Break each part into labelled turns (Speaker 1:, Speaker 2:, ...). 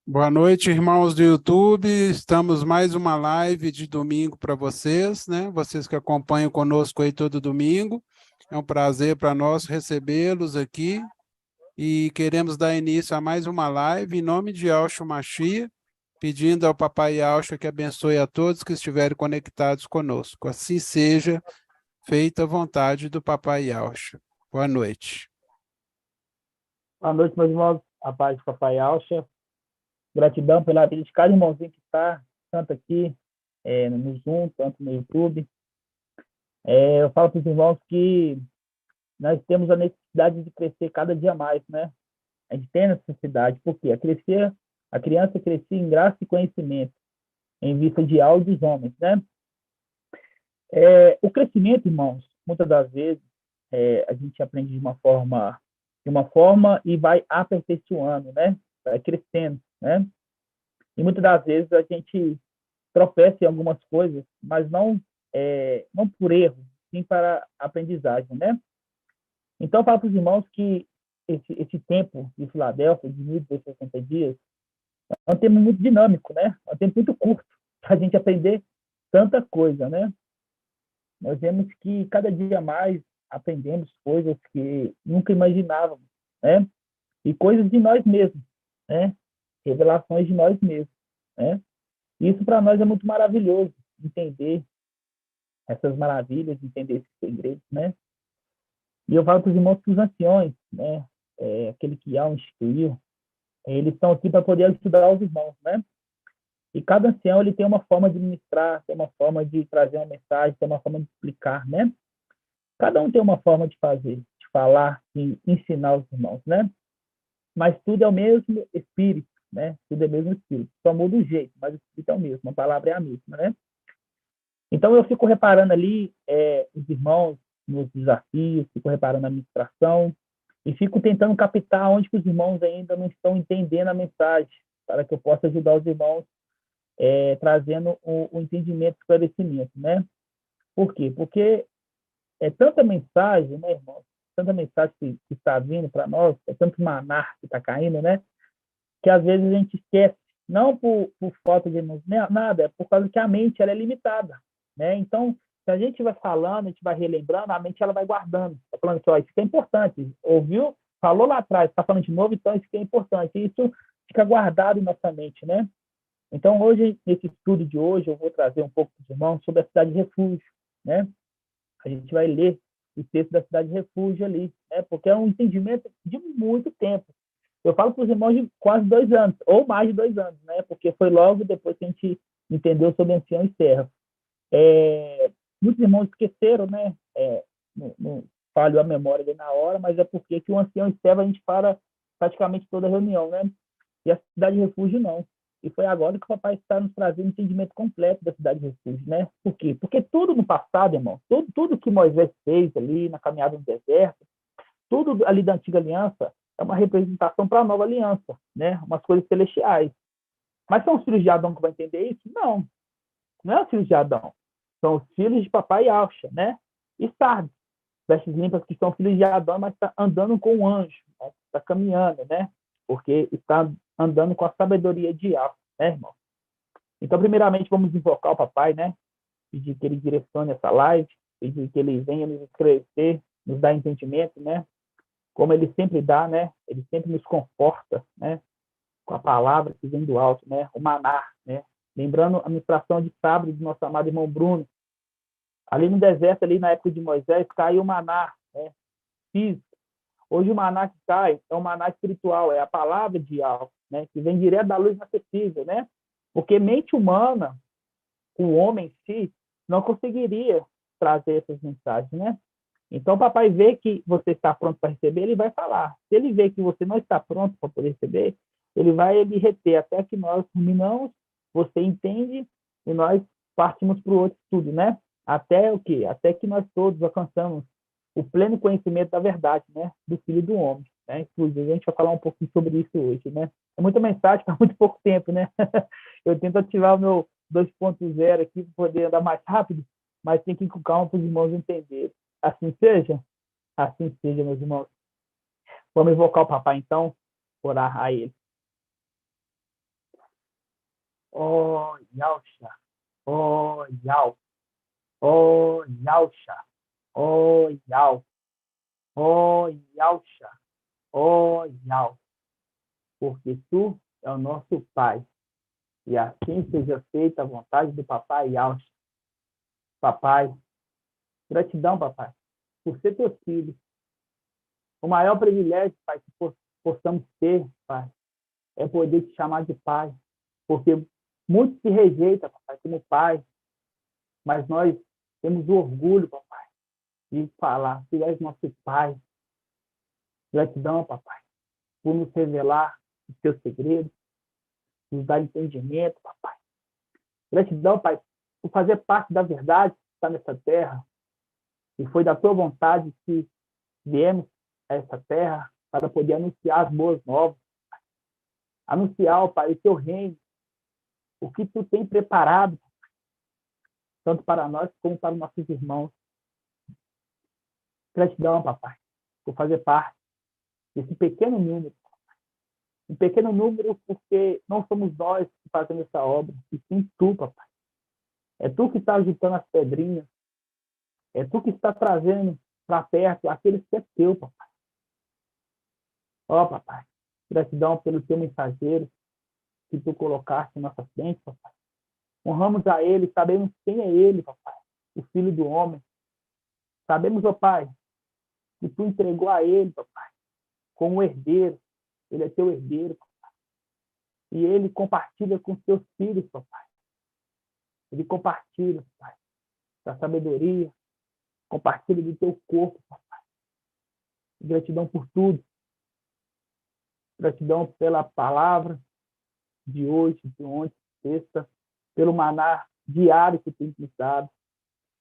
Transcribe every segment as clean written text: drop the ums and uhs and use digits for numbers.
Speaker 1: Boa noite, irmãos do YouTube. Estamos mais uma live de domingo para vocês, né? Vocês que acompanham conosco aí todo domingo. É um prazer para nós recebê-los aqui e queremos dar início a mais uma live em nome de Yahshua Mashiach, pedindo ao Papai Yahshua que abençoe a todos que estiverem conectados conosco. Assim seja, feita a vontade do Papai Yahshua. Boa noite.
Speaker 2: Boa noite, meus irmãos. A paz do Papai Alcha. Gratidão pela vida de cada irmãozinho que está, tanto aqui no Zoom, tanto no YouTube. Eu falo para os irmãos que nós temos a necessidade de crescer cada dia mais, né? A gente tem a necessidade, porque a criança crescia em graça e conhecimento, em vista de dos homens, né? O crescimento, irmãos, muitas das vezes a gente aprende de uma forma e vai aperfeiçoando, né? Vai crescendo, né? E muitas das vezes a gente tropeça em algumas coisas, mas não por erro, sim para aprendizagem, né? Então, eu falo para os irmãos que esse tempo de Filadélfia, de 1260 dias, é um tempo muito dinâmico, né? É um tempo muito curto para a gente aprender tanta coisa, né? Nós vemos que cada dia mais aprendemos coisas que nunca imaginávamos, né? E coisas de nós mesmos, né? Revelações de nós mesmos, né? Isso para nós é muito maravilhoso, entender essas maravilhas, entender esses segredos, né? E eu falo para os irmãos que os anciões, né? Aquele que o instituiu, eles estão aqui para poder ajudar os irmãos, né? E cada ancião ele tem uma forma de ministrar, tem uma forma de trazer uma mensagem, tem uma forma de explicar, né? Cada um tem uma forma de fazer, de falar, de ensinar os irmãos, né? Mas tudo é o mesmo Espírito, né? Tudo é o mesmo Espírito. Só muda o jeito, mas o Espírito é o mesmo, a palavra é a mesma, né? Então, eu fico reparando ali os irmãos nos desafios, fico reparando a ministração e fico tentando captar onde que os irmãos ainda não estão entendendo a mensagem, para que eu possa ajudar os irmãos trazendo o entendimento, o esclarecimento, né? Por quê? Porque é tanta mensagem, né, irmãos? Tanta mensagem que está vindo para nós, é tanto maná que está caindo, né? Que às vezes a gente esquece, não por falta de nada, é por causa que a mente ela é limitada, né? Então, se a gente vai falando, a gente vai relembrando, a mente ela vai guardando. Está falando que ó, isso aqui é importante, ouviu? Falou lá atrás, está falando de novo, então isso aqui é importante. E isso fica guardado em nossa mente, né? Então, hoje, nesse estudo de hoje, eu vou trazer um pouco para os irmãos sobre a cidade de refúgio, né? A gente vai ler o texto da cidade de refúgio ali, né? Porque é um entendimento de muito tempo. Eu falo para os irmãos de quase 2 anos, ou mais de 2 anos, né? Porque foi logo depois que a gente entendeu sobre ancião e servo. Muitos irmãos esqueceram, né? Não falhou a memória ali na hora, mas é porque que o ancião e servo a gente para praticamente toda a reunião, né? E a cidade de refúgio não. E foi agora que o papai está nos trazendo um entendimento completo da cidade de refúgio, né? Por quê? Porque tudo no passado, irmão, tudo que Moisés fez ali na caminhada no deserto, tudo ali da antiga aliança é uma representação para a nova aliança, né? Umas coisas celestiais. Mas são os filhos de Adão que vão entender isso? Não, não é os filhos de Adão. São os filhos de papai Alcha, né? E Sardes, vestes limpas que são filhos de Adão, mas está andando com um anjo, né? Está caminhando, né? Porque está andando com a sabedoria de Alfa, né, irmão? Então, primeiramente, vamos invocar o papai, né? Pedir que ele direcione essa live, pedir que ele venha nos esclarecer, nos dar entendimento, né? Como ele sempre dá, né? Ele sempre nos conforta, né? Com a palavra que vem do alto, né? O maná, né? Lembrando a ministração de sábado do nosso amado irmão Bruno. Ali no deserto, ali na época de Moisés, caiu o maná, né? Físico. Hoje o maná que cai é o maná espiritual, é a palavra de alto, né? Que vem direto da luz inacessível, né? Porque mente humana, o homem em si, não conseguiria trazer essas mensagens, né? Então, o papai vê que você está pronto para receber, ele vai falar. Se ele vê que você não está pronto para poder receber, ele vai lhe reter até que nós terminamos, você entende e nós partimos para o outro estudo, né? Até o quê? Até que nós todos alcançamos o pleno conhecimento da verdade, né? Do Filho do Homem, né? Inclusive, a gente vai falar um pouquinho sobre isso hoje, né? É muita mensagem para muito pouco tempo, né? Eu tento ativar o meu 2.0 aqui para poder andar mais rápido, mas tem que ir com calma para os irmãos entenderem. Assim seja? Assim seja, meus irmãos. Vamos invocar o papai, então, orar a ele. ó Yausha, ó Yau, ó Yausha, ó Yau, ó Yausha, ó Yau, porque tu é o nosso Pai, e assim seja feita a vontade do Papai Yausha. Papai, gratidão, papai, por ser teu filho. O maior privilégio, pai, que possamos ter, pai, é poder te chamar de pai, porque muitos se rejeitam, papai, como pai, mas nós temos o orgulho, papai, de falar, tu és nosso pai. Gratidão, papai, por nos revelar os teus segredos, nos dar entendimento, papai. Gratidão, pai, por fazer parte da verdade que está nessa terra, e foi da tua vontade que viemos a essa terra para poder anunciar as boas novas, anunciar, ó Pai, o teu reino, o que tu tem preparado, tanto para nós como para os nossos irmãos. Gratidão, papai, por fazer parte desse pequeno número. Um pequeno número porque não somos nós que fazemos essa obra, e sim tu, papai. É tu que está agitando as pedrinhas, é tu que está trazendo para perto aqueles que é teu, papai. Ó, papai, gratidão pelo teu mensageiro que tu colocaste em nossa frente, papai. Honramos a ele, sabemos quem é ele, papai, o Filho do Homem. Sabemos, ó Pai, que tu entregou a ele, papai, como herdeiro. Ele é teu herdeiro, papai. E ele compartilha com seus filhos, papai. Ele compartilha, papai, da sabedoria, compartilha do teu corpo, papai. Gratidão por tudo. Gratidão pela palavra de hoje, de ontem, sexta, pelo maná diário que tu tem dado.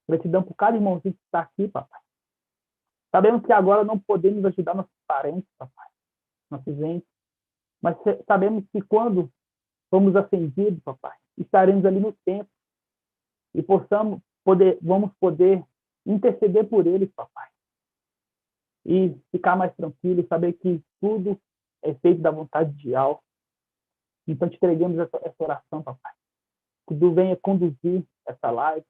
Speaker 2: Gratidão por cada irmãozinho que está aqui, papai. Sabemos que agora não podemos ajudar nossos parentes, papai, nossos entes, mas sabemos que quando formos ascendidos, papai, estaremos ali no templo e vamos poder interceder por eles, papai, e ficar mais tranquilo e saber que tudo é feito da vontade de Yahweh. Então te entregamos essa oração, papai, que tu venha conduzir essa live,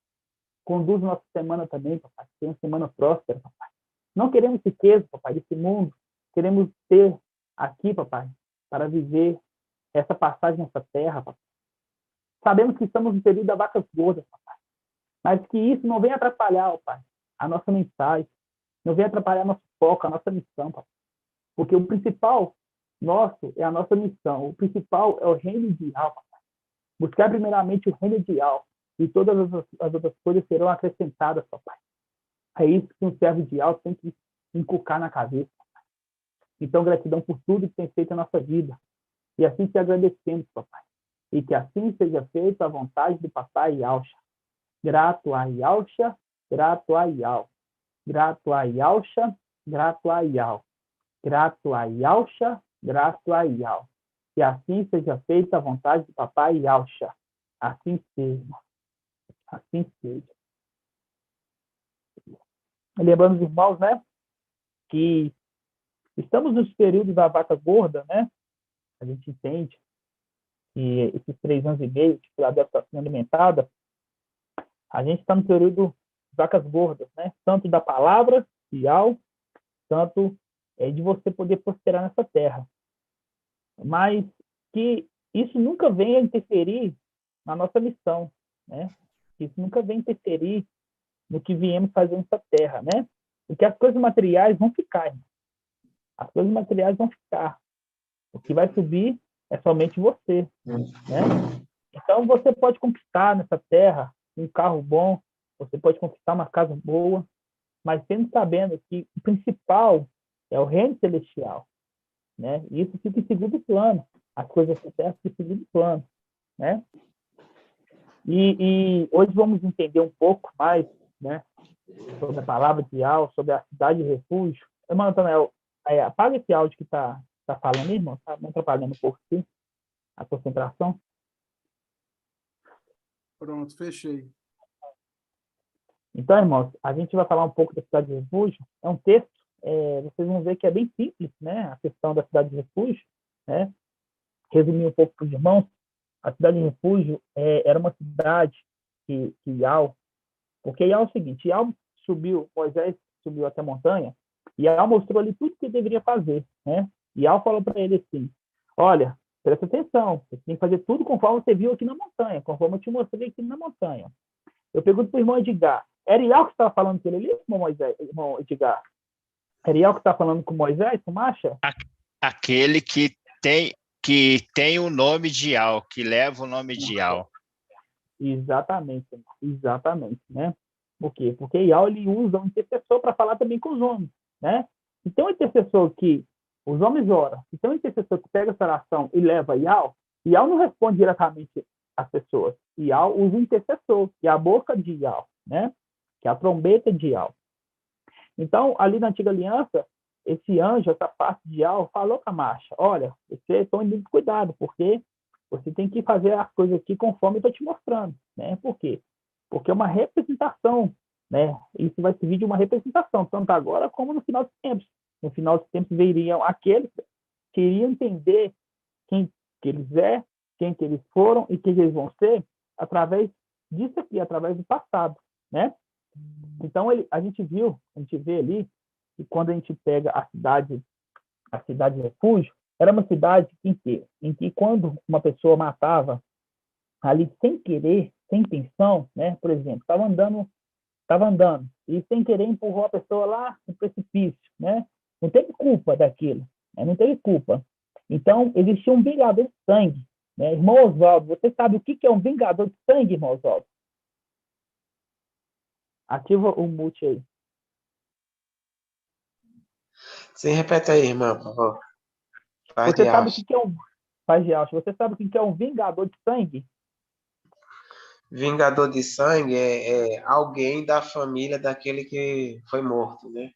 Speaker 2: conduz nossa semana também, papai, tenha uma semana próspera, papai. Não queremos riqueza, papai, desse mundo. Queremos ter aqui, papai, para viver essa passagem nessa terra, papai. Sabemos que estamos no período da vacas gordas, papai. Mas que isso não venha atrapalhar, papai, a nossa mensagem. Não venha atrapalhar nosso foco, a nossa missão, papai. Porque o principal nosso é a nossa missão. O principal é o reino de Yahweh, papai. Buscar primeiramente o reino de Yahweh. E todas as outras coisas serão acrescentadas, papai. É isso que um servo de Yahweh tem que inculcar na cabeça. Então, gratidão por tudo que tem feito na nossa vida. E assim te agradecemos, papai. E que assim seja feita a vontade do papai Yausha. Grato a Yausha, grato a Yau. Grato a Yausha, grato a Yau. Grato a Yausha, grato a Yau. Que assim seja feita a vontade do papai Yausha. Assim seja. Assim seja. Lembrando os irmãos, né, que estamos nos períodos da vaca gorda, né? A gente entende que esses 3 anos e meio que ela deve estar sendo alimentada, a gente está no período de vacas gordas, né? Tanto da palavra, Yahweh, tanto de você poder prosperar nessa terra. Mas que isso nunca venha interferir na nossa missão, né? Isso nunca venha interferir no que viemos fazer nessa terra, né? Porque as coisas materiais vão ficar, irmão. As coisas materiais vão ficar. O que vai subir é somente você, né? Então, você pode conquistar nessa terra um carro bom, você pode conquistar uma casa boa, mas sempre sabendo que o principal é o reino celestial, né? E isso fica em segundo plano. As coisas da terra ficam em segundo plano, né? E hoje vamos entender um pouco mais, né, sobre a palavra de Yahweh, sobre a cidade de refúgio. Irmão Antonel, apaga esse áudio que está falando, irmão, está me atrapalhando um pouco aqui, a concentração.
Speaker 1: Pronto, fechei.
Speaker 2: Então, irmãos, a gente vai falar um pouco da cidade de refúgio. É um texto, vocês vão ver que é bem simples, né, a questão da cidade de refúgio, né? Resumir um pouco para os irmãos. A cidade de refúgio era uma cidade que Yao, porque Yao é o seguinte, Yao subiu, Moisés subiu até a montanha, e Yao mostrou ali tudo que ele deveria fazer, né? E Yao falou para ele assim, olha, presta atenção, você tem que fazer tudo conforme você viu aqui na montanha, conforme eu te mostrei aqui na montanha. Eu pergunto para o irmão Edgar, era Yao que estava falando com ele ali, irmão Edgar? Era Yao que estava falando com Moisés, com Macha?
Speaker 3: Aquele que tem o nome de Al, que leva o nome de Al.
Speaker 2: Exatamente, exatamente, né? Por quê? Porque Yao ele usa um intercessor para falar também com os homens, né? Se tem um intercessor que os homens oram, se tem um intercessor que pega essa oração e leva Yao, Yao não responde diretamente às pessoas. Yao usa um intercessor, que é a boca de Yao, né? Que é a trombeta de Yao. Então, ali na Antiga Aliança, esse anjo, essa parte de Yao, falou para a Marcha, olha, você tome muito cuidado, porque você tem que fazer as coisas aqui conforme eu estou te mostrando, né? Por quê? Porque é uma representação, né? Isso vai servir de uma representação, tanto agora como no final dos tempos. No final dos tempos viriam aqueles que iriam entender quem que eles é, quem que eles foram e quem que eles vão ser através disso aqui, através do passado, né? Então a gente vê ali que quando a gente pega a cidade de refúgio, era uma cidade em que quando uma pessoa matava ali sem querer, sem intenção, né? Por exemplo, estava andando e sem querer empurrou a pessoa lá no precipício, né? Não teve culpa daquilo, né? Não teve culpa. Então existia um vingador de sangue, né? Irmão Oswaldo, você sabe o que é um vingador de sangue, irmão Oswaldo? Ativa o mute aí.
Speaker 4: Sim, repete aí, irmão, por favor.
Speaker 2: Você sabe o que é um Paz de Alcha, você sabe o que é um vingador de sangue?
Speaker 4: Vingador de sangue é alguém da família daquele que foi morto, né?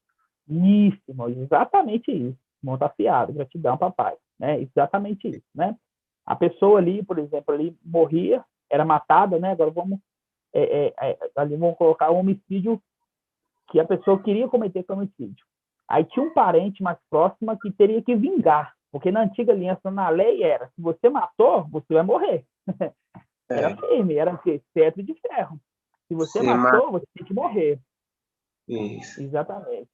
Speaker 2: Isso, irmão, exatamente isso. Irmão tá afiado, gratidão, papai. Né? Exatamente isso, né? A pessoa ali, por exemplo, ali morria, era matada, né? Agora ali vamos colocar um homicídio que a pessoa queria cometer como homicídio. Aí tinha um parente mais próximo que teria que vingar, porque na antiga aliança, na lei era, se você matou, você vai morrer. Era firme, era cetro de ferro. Se você matou, você tem que morrer.
Speaker 4: Isso.
Speaker 2: Exatamente.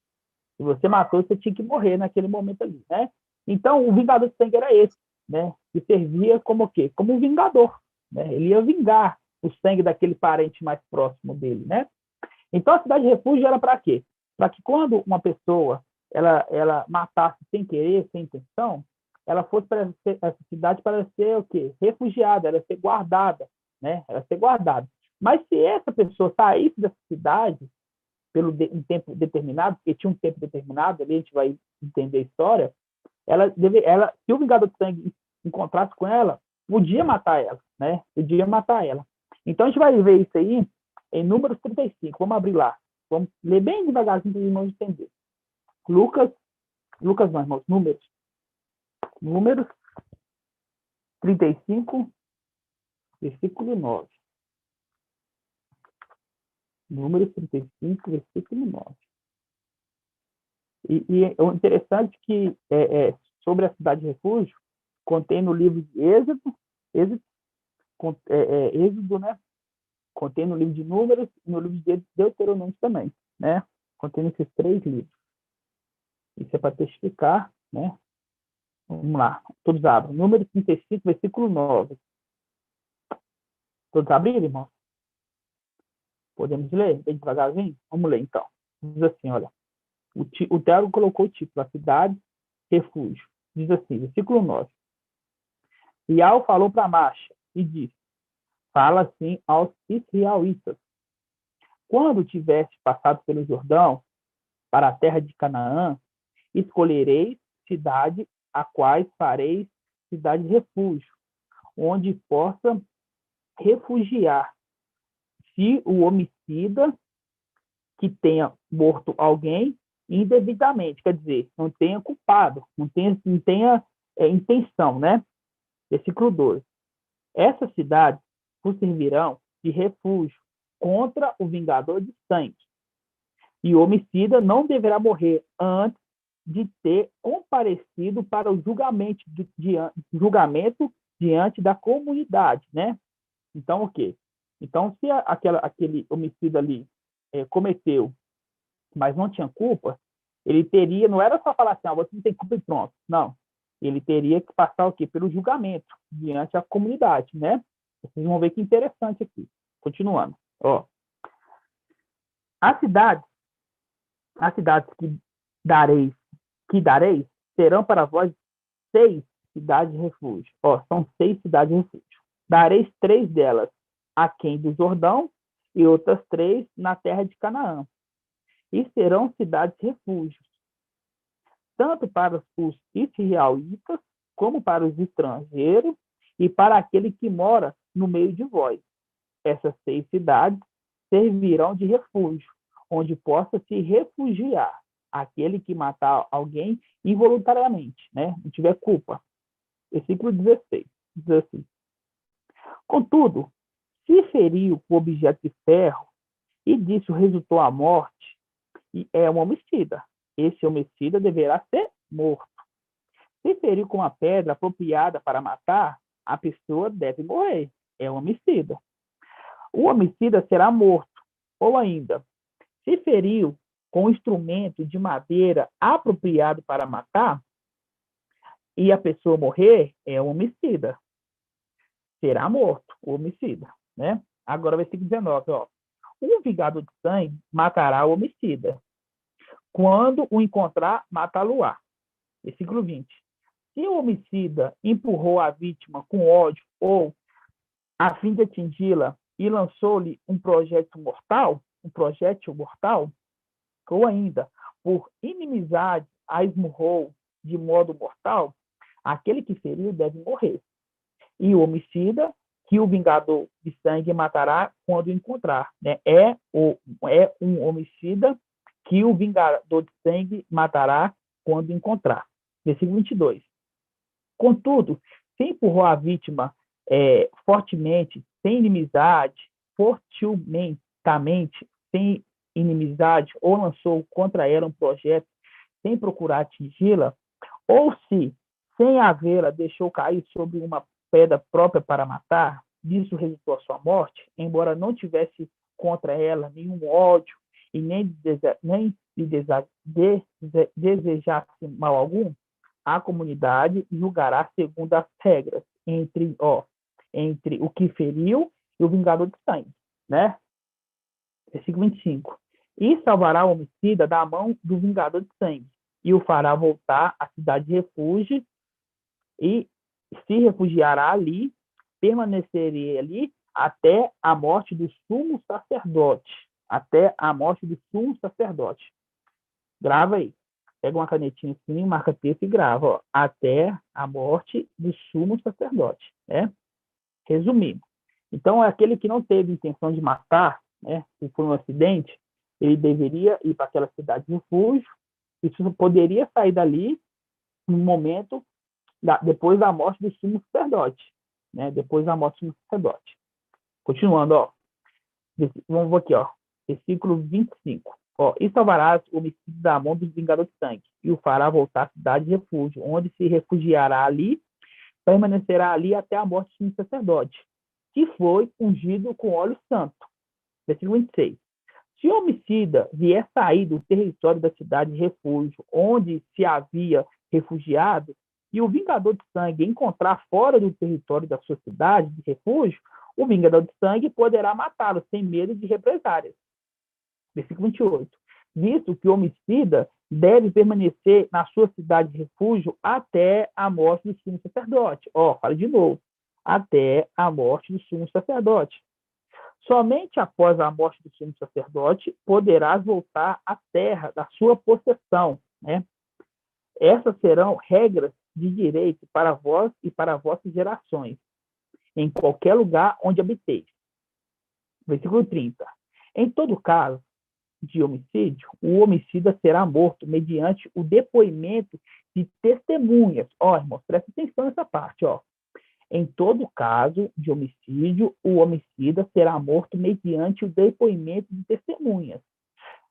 Speaker 2: Se você matou, você tinha que morrer naquele momento ali, né? Então, o vingador de sangue era esse, né? Que servia como o quê? Como um vingador, né? Ele ia vingar o sangue daquele parente mais próximo dele, né? Então, a cidade de refúgio era para quê? Para que quando uma pessoa ela matasse sem querer, sem intenção, ela fosse para essa cidade para ser o quê? Refugiada, ela ser guardada, né? Ela ser guardada. Mas se essa pessoa saísse dessa cidade um tempo determinado, porque tinha um tempo determinado, ali a gente vai entender a história, se o Vingador de Sangue encontrasse com ela, podia matar ela, né? Podia matar ela. Então a gente vai ver isso aí em Números 35. Vamos abrir lá. Vamos ler bem devagarzinho para os irmãos entenderem. Lucas não, irmãos, Números 35, versículo 9. Números 35, versículo 9. E o interessante que sobre a cidade de refúgio, contém no livro de Êxodo, né? Contém no livro de Números e no livro de Deuteronômio também, né? Contém nesses 3 livros. Isso é para testificar, né? Vamos lá, todos abrem. Número 35, versículo 9. Todos abriram, irmão? Podemos ler bem devagarzinho? Vamos ler, então. Diz assim, olha. O Teólogo colocou o título, a cidade, refúgio. Diz assim, versículo 9. Ial falou para Macha e disse, fala assim aos israelitas. Quando tiveste passado pelo Jordão, para a terra de Canaã, escolhereis cidade a quais fareis cidade de refúgio, onde possa refugiar se o homicida que tenha morto alguém indevidamente, quer dizer, não tenha culpado, não tenha intenção, né? Versículo 12. Essas cidades vos servirão de refúgio contra o vingador de sangue. E o homicida não deverá morrer antes de ter comparecido para o julgamento diante da comunidade, né? Então, o quê? Então, se aquele homicida ali cometeu, mas não tinha culpa, ele teria, não era só falar assim, você não tem culpa e pronto. Não. Ele teria que passar o quê? Pelo julgamento diante da comunidade, né? Vocês vão ver que interessante aqui. Continuando. Ó. As cidades que dareis, serão para vós 6 cidades de refúgio. Ó, são 6 cidades de refúgio. Dareis 3 delas aquém do Jordão e outras 3 na terra de Canaã. E serão cidades refúgios, tanto para os israelitas, como para os estrangeiros e para aquele que mora no meio de vós. Essas 6 cidades servirão de refúgio, onde possa se refugiar aquele que matar alguém involuntariamente, né? Não tiver culpa. Versículo 16. Diz assim: contudo, se feriu o objeto de ferro e disso resultou a morte, é um homicida. Esse homicida deverá ser morto. Se feriu com uma pedra apropriada para matar, a pessoa deve morrer. É um homicida. O homicida será morto. Ou ainda, se feriu com instrumento de madeira apropriado para matar e a pessoa morrer, é um homicida. Será morto o homicida, né? Agora, versículo 19, ó. Um vingador de sangue matará o homicida. Quando o encontrar, matá-lo-á. Versículo 20. Se o homicida empurrou a vítima com ódio ou a fim de atingi-la e lançou-lhe um projétil mortal, ou ainda, por inimizade, a esmurrou de modo mortal, aquele que feriu deve morrer. E o homicida, que o vingador de sangue matará quando o encontrar. Né? É um homicida que o vingador de sangue matará quando encontrar. Versículo 22. Contudo, se empurrou a vítima fortemente, sem inimizade, fortemente, sem inimizade, ou lançou contra ela um projeto sem procurar atingi-la, ou se, sem havê-la, deixou cair sobre uma pedra própria para matar, disso resultou a sua morte, embora não tivesse contra ela nenhum ódio e nem lhe desejasse mal algum, a comunidade julgará segundo as regras entre o que feriu e o vingador de sangue, né? Versículo 25. E salvará o homicida da mão do vingador de sangue, e o fará voltar à cidade de refúgio, e se refugiará ali, permanecerá ali até a morte do sumo sacerdote. Até a morte do sumo sacerdote. Grava aí. Pega uma canetinha assim, marca texto e grava. Ó, até a morte do sumo sacerdote. Né? Resumindo. Então, é aquele que não teve intenção de matar, né, se for um acidente, ele deveria ir para aquela cidade de refúgio, e só poderia sair dali no momento depois da morte do sumo sacerdote. Né? Depois da morte do sumo sacerdote. Continuando, ó. Vamos aqui, ó. Versículo 25. Ó, e salvarás o homicida da mão dos vingadores de sangue, e o fará voltar à cidade de refúgio, onde se refugiará ali, permanecerá ali até a morte do sumo sacerdote, que foi ungido com óleo santo. Versículo 26. Se o homicida vier sair do território da cidade de refúgio, onde se havia refugiado, e o vingador de sangue encontrar fora do território da sua cidade de refúgio, o vingador de sangue poderá matá-lo sem medo de represálias. Versículo 28. Visto que o homicida deve permanecer na sua cidade de refúgio até a morte do sumo sacerdote. Ó, fala de novo. Até a morte do sumo sacerdote. Somente após a morte do sumo sacerdote poderás voltar à terra da sua possessão. Né? Essas serão regras de direito para vós e para vossas gerações, em qualquer lugar onde habiteis. Versículo 30. Em todo caso de homicídio, o homicida será morto mediante o depoimento de testemunhas. Ó, irmãos, presta atenção nessa parte, ó. Em todo caso de homicídio, o homicida será morto mediante o depoimento de testemunhas.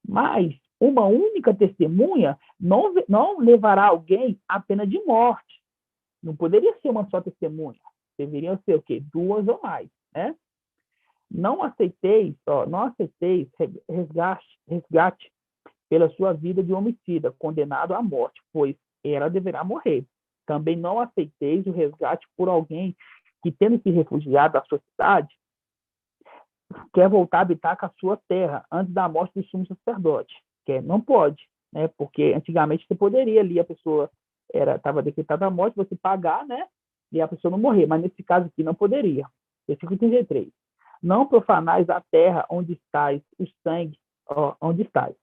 Speaker 2: Mas uma única testemunha não levará alguém à pena de morte. Não poderia ser uma só testemunha. deveriam ser o quê? 2 ou mais, né? Não aceiteis resgate pela sua vida de homicida, condenado à morte, pois ela deverá morrer. Também não aceiteis o resgate por alguém que, tendo se refugiado da sua cidade, quer voltar a habitar com a sua terra antes da morte do sumo sacerdote. Não pode, né? Porque antigamente você poderia ali, a pessoa estava decretada a morte, você pagar, né? E a pessoa não morrer, mas nesse caso aqui não poderia. Versículo 33. Não profanais a terra onde estáis, o sangue, onde estáis.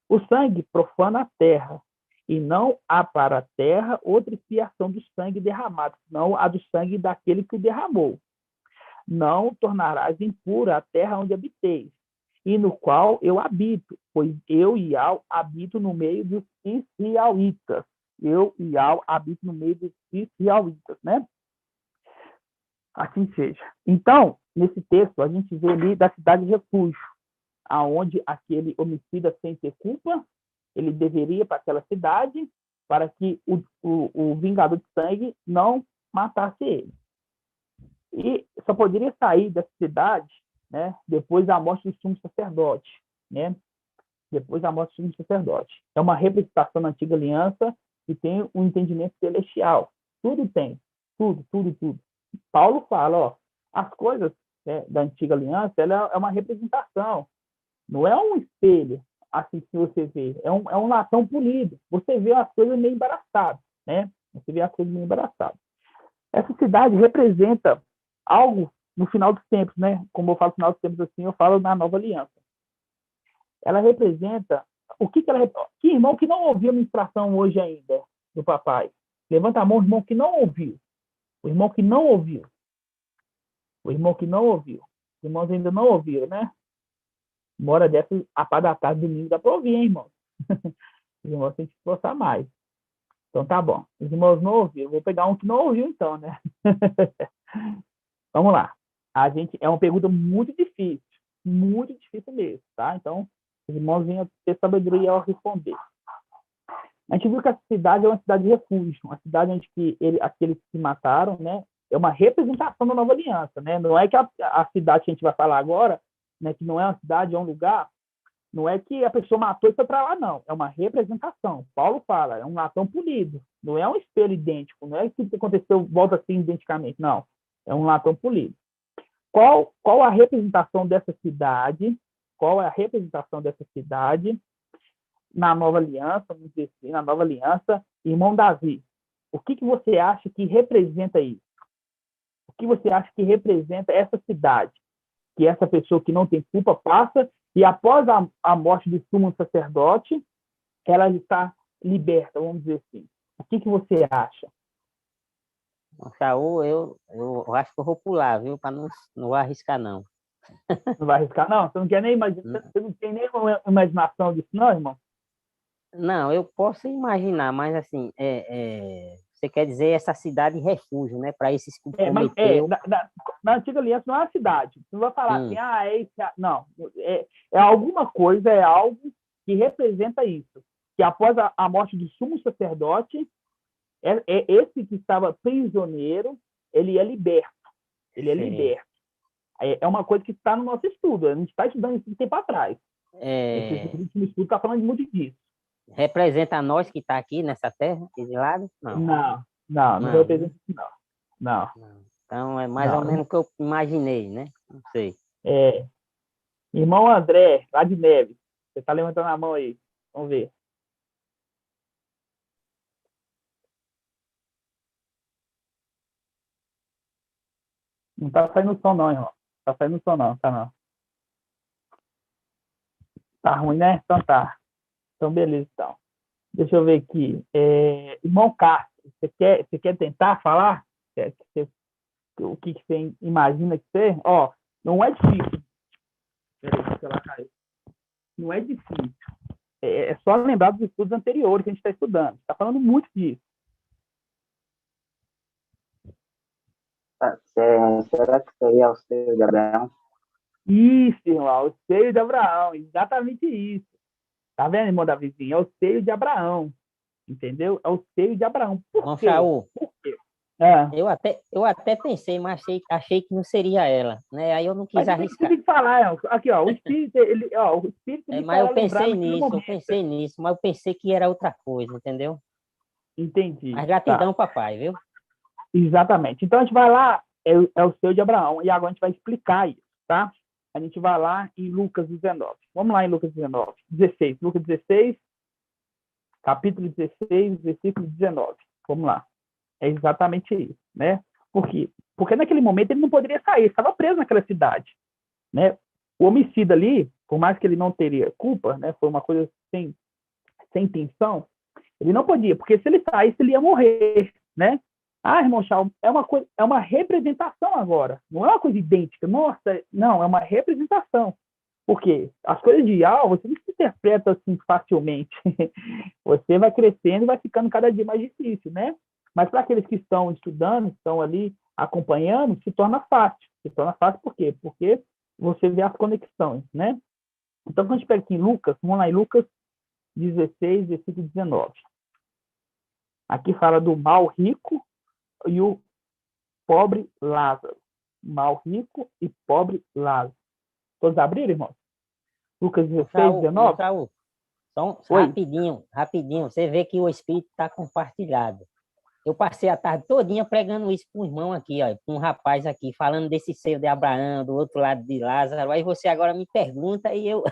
Speaker 2: O sangue profana a terra, e não há para a terra outra expiação do sangue derramado, senão a do sangue daquele que o derramou. Não tornarás impura a terra onde habiteis, e no qual eu habito, pois eu, Iau, habito no meio dos israelitas. Eu, Iau, habito no meio dos israelitas, né? Assim seja. Então, nesse texto, a gente vê ali da cidade de refúgio, aonde aquele homicida, sem ter culpa, ele deveria para aquela cidade para que o vingador de sangue não matasse ele. E só poderia sair dessa cidade, né, depois da morte do sumo sacerdote, né? Depois da morte do sumo sacerdote. É uma representação da antiga aliança que tem um entendimento celestial. Tudo tem, tudo. Paulo fala, ó, as coisas, né, da antiga aliança, ela é uma representação, não é um espelho, assim que você vê, é um latão polido. Você vê as coisas meio embaraçadas, né? Você vê as coisas meio embaraçadas. Essa cidade representa algo no final dos tempos, né? Como eu falo no final dos tempos assim, eu falo na nova aliança. Ela representa o que ela... Que irmão que não ouviu a ministração hoje ainda do papai? Levanta a mão, irmão que não ouviu. O irmão que não ouviu. O irmão que não ouviu. Os irmãos ainda não ouviram, né? Uma hora dessa, a pá da tarde, domingo, dá para ouvir, hein, irmão? Os irmãos têm que se esforçar mais. Então tá bom. Os irmãos não ouviram. Vou pegar um que não ouviu, então, né? Vamos lá. É uma pergunta muito difícil mesmo, tá? Então, os irmãos venham ter sabedoria ao responder. A gente viu que essa cidade é uma cidade de refúgio, uma cidade onde aqueles que se mataram, né, é uma representação da nova aliança, né? Não é que a cidade que a gente vai falar agora, né, que não é uma cidade, é um lugar, não é que a pessoa matou e foi para lá, não. É uma representação. Paulo fala, é um latão polido, não é um espelho idêntico, não é que aconteceu, volta assim identicamente, não. É um latão polido. Qual a representação dessa cidade? Qual é a representação dessa cidade na nova aliança, vamos dizer assim, na nova aliança? Irmão Davi, o que você acha que representa isso? O que você acha que representa essa cidade? Que essa pessoa que não tem culpa passa e após a morte do sumo sacerdote, ela está liberta, vamos dizer assim. O que você acha?
Speaker 5: Saul, eu acho que eu vou pular, viu? Para não vou arriscar, não.
Speaker 2: Não vai arriscar, não? Você não quer nem imaginar, você não tem nem uma imaginação disso, não, irmão?
Speaker 5: Não, eu posso imaginar, mas assim, você quer dizer essa cidade refúgio, né? Para esses que cometeu...
Speaker 2: Na antiga aliança não é uma cidade. Você não vai falar assim, não. É alguma coisa, é algo que representa isso. Que após a morte do sumo sacerdote, esse que estava prisioneiro, ele é liberto. Ele é liberto. É uma coisa que está no nosso estudo. A gente está estudando isso tempo atrás. Esse último estudo está falando muito disso.
Speaker 5: Representa nós que está aqui nessa terra, aqui de lado?
Speaker 2: Não representa isso, não.
Speaker 5: Então, é mais ou menos o que eu imaginei, né? Não sei.
Speaker 2: Irmão André, lá de Neves, você está levantando a mão aí. Vamos ver. Não está saindo som, não, irmão. Tá saindo som, não. Tá, não. Tá ruim, né? Então tá. Então, beleza, então. Deixa eu ver aqui. Irmão Castro, você quer tentar falar? O que você imagina que você... Ó, não é difícil. Peraí, se ela caiu. Não é difícil. É só lembrar dos estudos anteriores que a gente está estudando. Está falando muito disso.
Speaker 6: Será que seria o seio de Abraão?
Speaker 2: Isso, irmão. O seio de Abraão. Exatamente isso. Tá vendo, irmão Davizinho? É o seio de Abraão. Entendeu? É o seio de Abraão. Por quê?
Speaker 5: Saul,
Speaker 2: Por quê? É.
Speaker 5: Eu até pensei, mas achei que não seria ela, né? Aí eu não quis
Speaker 2: Mas você
Speaker 5: arriscar.
Speaker 2: tem que falar, aqui, ó, o espírito
Speaker 5: É,
Speaker 2: me
Speaker 5: mas eu
Speaker 2: fará lembrar
Speaker 5: pensei
Speaker 2: naquele
Speaker 5: nisso,
Speaker 2: momento.
Speaker 5: mas eu pensei que era outra coisa, entendeu?
Speaker 2: Entendi.
Speaker 5: Mas
Speaker 2: Tá.
Speaker 5: gratidão, papai, viu?
Speaker 2: Exatamente. Então a gente vai lá, é o selo de Abraão, e agora a gente vai explicar isso, tá? A gente vai lá em Lucas 19. Vamos lá em Lucas 19, 16. Lucas 16, capítulo 16, versículo 19. Vamos lá. É exatamente isso, né? Por quê? Porque naquele momento ele não poderia sair, estava preso naquela cidade, né? O homicida ali, por mais que ele não teria culpa, né? Foi uma coisa sem intenção, ele não podia, porque se ele saísse, ele ia morrer, né? Ah, irmão Chau, é uma representação agora, não é uma coisa idêntica. Nossa, não, é uma representação. Porque as coisas de alma, você não se interpreta assim facilmente. Você vai crescendo e vai ficando cada dia mais difícil, né? Mas para aqueles que estão estudando, estão ali acompanhando, se torna fácil. Se torna fácil por quê? Porque você vê as conexões, né? Então, quando a gente pega aqui em Lucas, vamos lá em Lucas 16, versículo 19. Aqui fala do mal rico e o pobre Lázaro. Mal rico e pobre Lázaro. Todos abriram, irmãos? Lucas 16, 19?
Speaker 5: Saul, só
Speaker 2: Oi.
Speaker 5: rapidinho. Você vê que o Espírito está compartilhado. Eu passei a tarde todinha pregando isso para um irmão aqui, ó, para um rapaz aqui, falando desse seio de Abraão, do outro lado de Lázaro. Aí você agora me pergunta e eu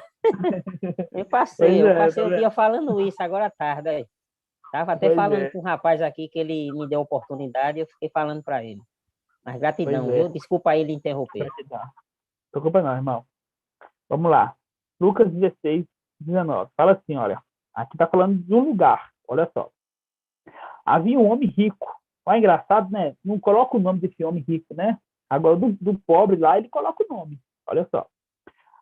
Speaker 5: eu passei
Speaker 2: Tá
Speaker 5: o
Speaker 2: vendo?
Speaker 5: dia falando isso agora à tarde. Aí. Tava até
Speaker 2: Pois
Speaker 5: falando
Speaker 2: é,
Speaker 5: com um rapaz aqui que ele me deu a oportunidade e eu fiquei falando para ele. Mas
Speaker 2: pois
Speaker 5: gratidão,
Speaker 2: é.
Speaker 5: viu? Desculpa aí ele interromper.
Speaker 2: Gratidão. Não preocupa não, irmão. Vamos lá. Lucas 16, 19. Fala assim, olha. Aqui está falando de um lugar. Olha só. Havia um homem rico. Olha, engraçado, né? Não coloca o nome desse homem rico, né? Agora, do pobre lá, ele coloca o nome. Olha só.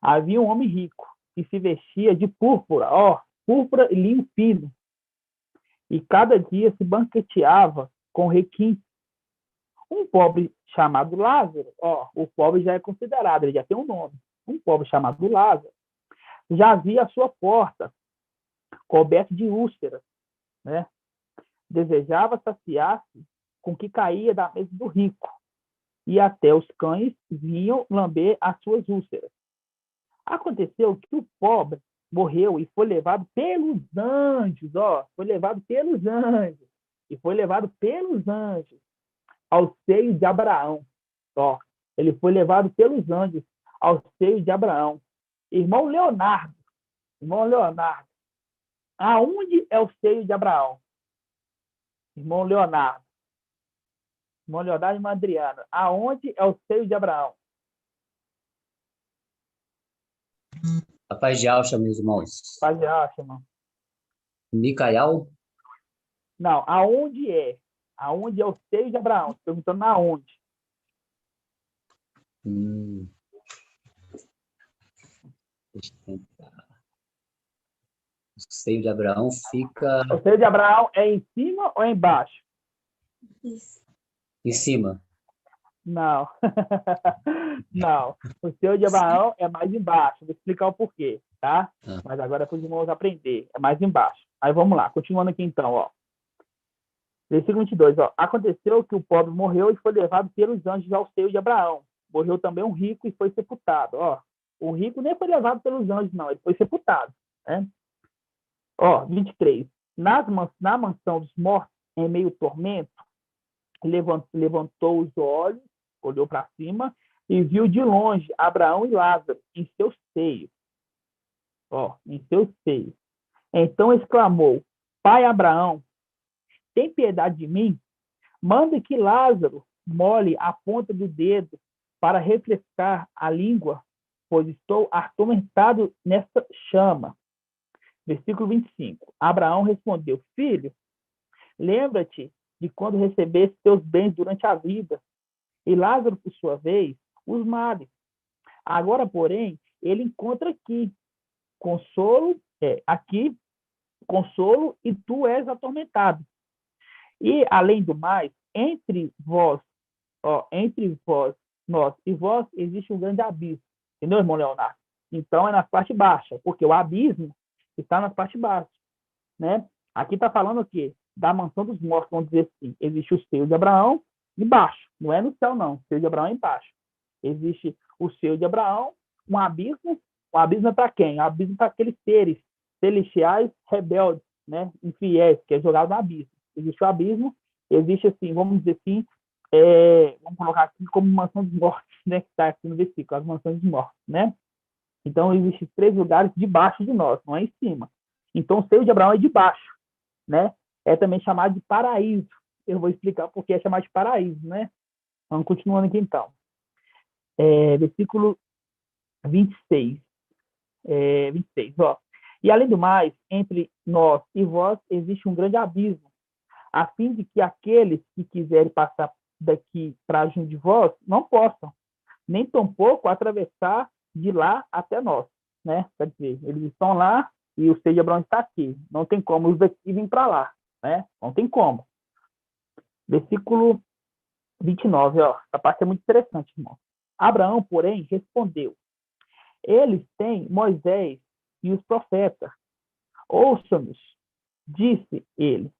Speaker 2: Havia um homem rico que se vestia de púrpura, ó, púrpura e linho fino. E cada dia se banqueteava com requinte. Um pobre chamado Lázaro, ó, o pobre já é considerado, ele já tem um nome. Um pobre chamado Lázaro já havia a sua porta coberto de úlceras, né? Desejava saciar-se com o que caía da mesa do rico, e até os cães vinham lamber as suas úlceras. Aconteceu que o pobre morreu e foi levado pelos anjos, ó, foi levado pelos anjos, e foi levado pelos anjos ao seio de Abraão, ó, ele foi levado pelos anjos ao seio de Abraão. Irmão Leonardo, aonde é o seio de Abraão? Irmão Leonardo e irmã Adriana, aonde é o seio de Abraão?
Speaker 7: A paz de Alcha, meus irmãos.
Speaker 2: Paz de acha, irmão.
Speaker 7: Micael,
Speaker 2: Não, aonde é? Aonde é o seio de Abraão? Estou perguntando aonde.
Speaker 7: Deixa eu tentar. O seio de Abraão fica
Speaker 2: O seio de Abraão é em cima ou é embaixo?
Speaker 7: em cima.
Speaker 2: Não. Não. O seio de Abraão é mais embaixo. Vou explicar o porquê, tá? Mas agora é para os irmãos aprender. É mais embaixo. Aí vamos lá. Continuando aqui então, ó. Versículo 22, ó. Aconteceu que o pobre morreu e foi levado pelos anjos ao seio de Abraão. Morreu também um rico e foi sepultado, ó. O rico nem foi levado pelos anjos, não. Ele foi sepultado, né? Ó, 23. Na mansão dos mortos, em meio tormento, levantou os olhos, olhou para cima e viu de longe Abraão e Lázaro em seus seios. Ó, em seus seios. Então exclamou: Pai Abraão, tem piedade de mim? Manda que Lázaro molhe a ponta do dedo para refrescar a língua, pois estou atormentado nesta chama. Versículo 25. Abraão respondeu: Filho, lembra-te de quando recebeste teus bens durante a vida, e Lázaro, por sua vez, os males. Agora, porém, ele encontra consolo, e tu és atormentado. E, além do mais, entre vós, nós e vós, existe um grande abismo. Entendeu, irmão Leonardo? Então, é na parte baixa, porque o abismo está na parte baixa, né? Aqui está falando o quê? Da mansão dos mortos, vamos dizer assim. Existe o seio de Abraão embaixo. Não é no céu, não. O seio de Abraão é embaixo. Existe o seio de Abraão, um abismo. O abismo é para quem? O abismo é para aqueles seres celestiais rebeldes, né? Infiéis, que é jogado no abismo. Existe o abismo, existe assim, vamos dizer assim, vamos colocar aqui como mansão dos mortos, né? Que está aqui no versículo, as mansões dos mortos, né? Então, existem 3 lugares debaixo de nós, não é em cima. Então, o seio de Abraão é de baixo, né? É também chamado de paraíso. Eu vou explicar por que é chamado de paraíso, né? Vamos continuando aqui, então. Versículo 26. 26, ó. E, além do mais, entre nós e vós existe um grande abismo, a fim de que aqueles que quiserem passar daqui para junto de vós não possam, nem tampouco atravessar de lá até nós, né? Quer dizer, eles estão lá e o seio de Abraão está aqui. Não tem como os daqui virem para lá, né? Não tem como. Versículo 29, ó. Essa parte é muito interessante, irmão. Abraão, porém, respondeu: eles têm Moisés e os profetas. Ouçam-nos, disse ele.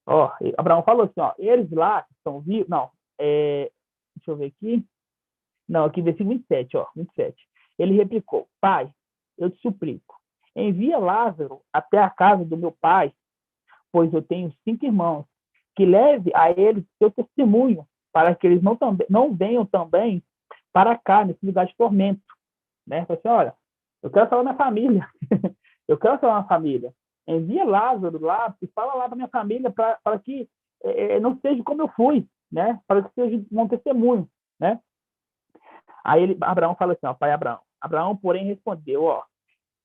Speaker 2: Ó, Abraão falou assim, ó, eles lá que estão vivos. Não, deixa eu ver aqui. Não, aqui versículo 27, ó, 27. Ele replicou: pai, eu te suplico, envia Lázaro até a casa do meu pai, pois eu tenho 5 irmãos, que leve a eles seu testemunho, para que eles não venham também para cá, nesse lugar de tormento. Né? Falei assim, olha, eu quero salvar minha família. Eu quero salvar minha família. Envia Lázaro lá e fala lá para minha família para que não seja como eu fui, né? Para que seja um testemunho, né? Aí Abraão fala assim, ó, pai Abraão. Abraão, porém, respondeu, ó,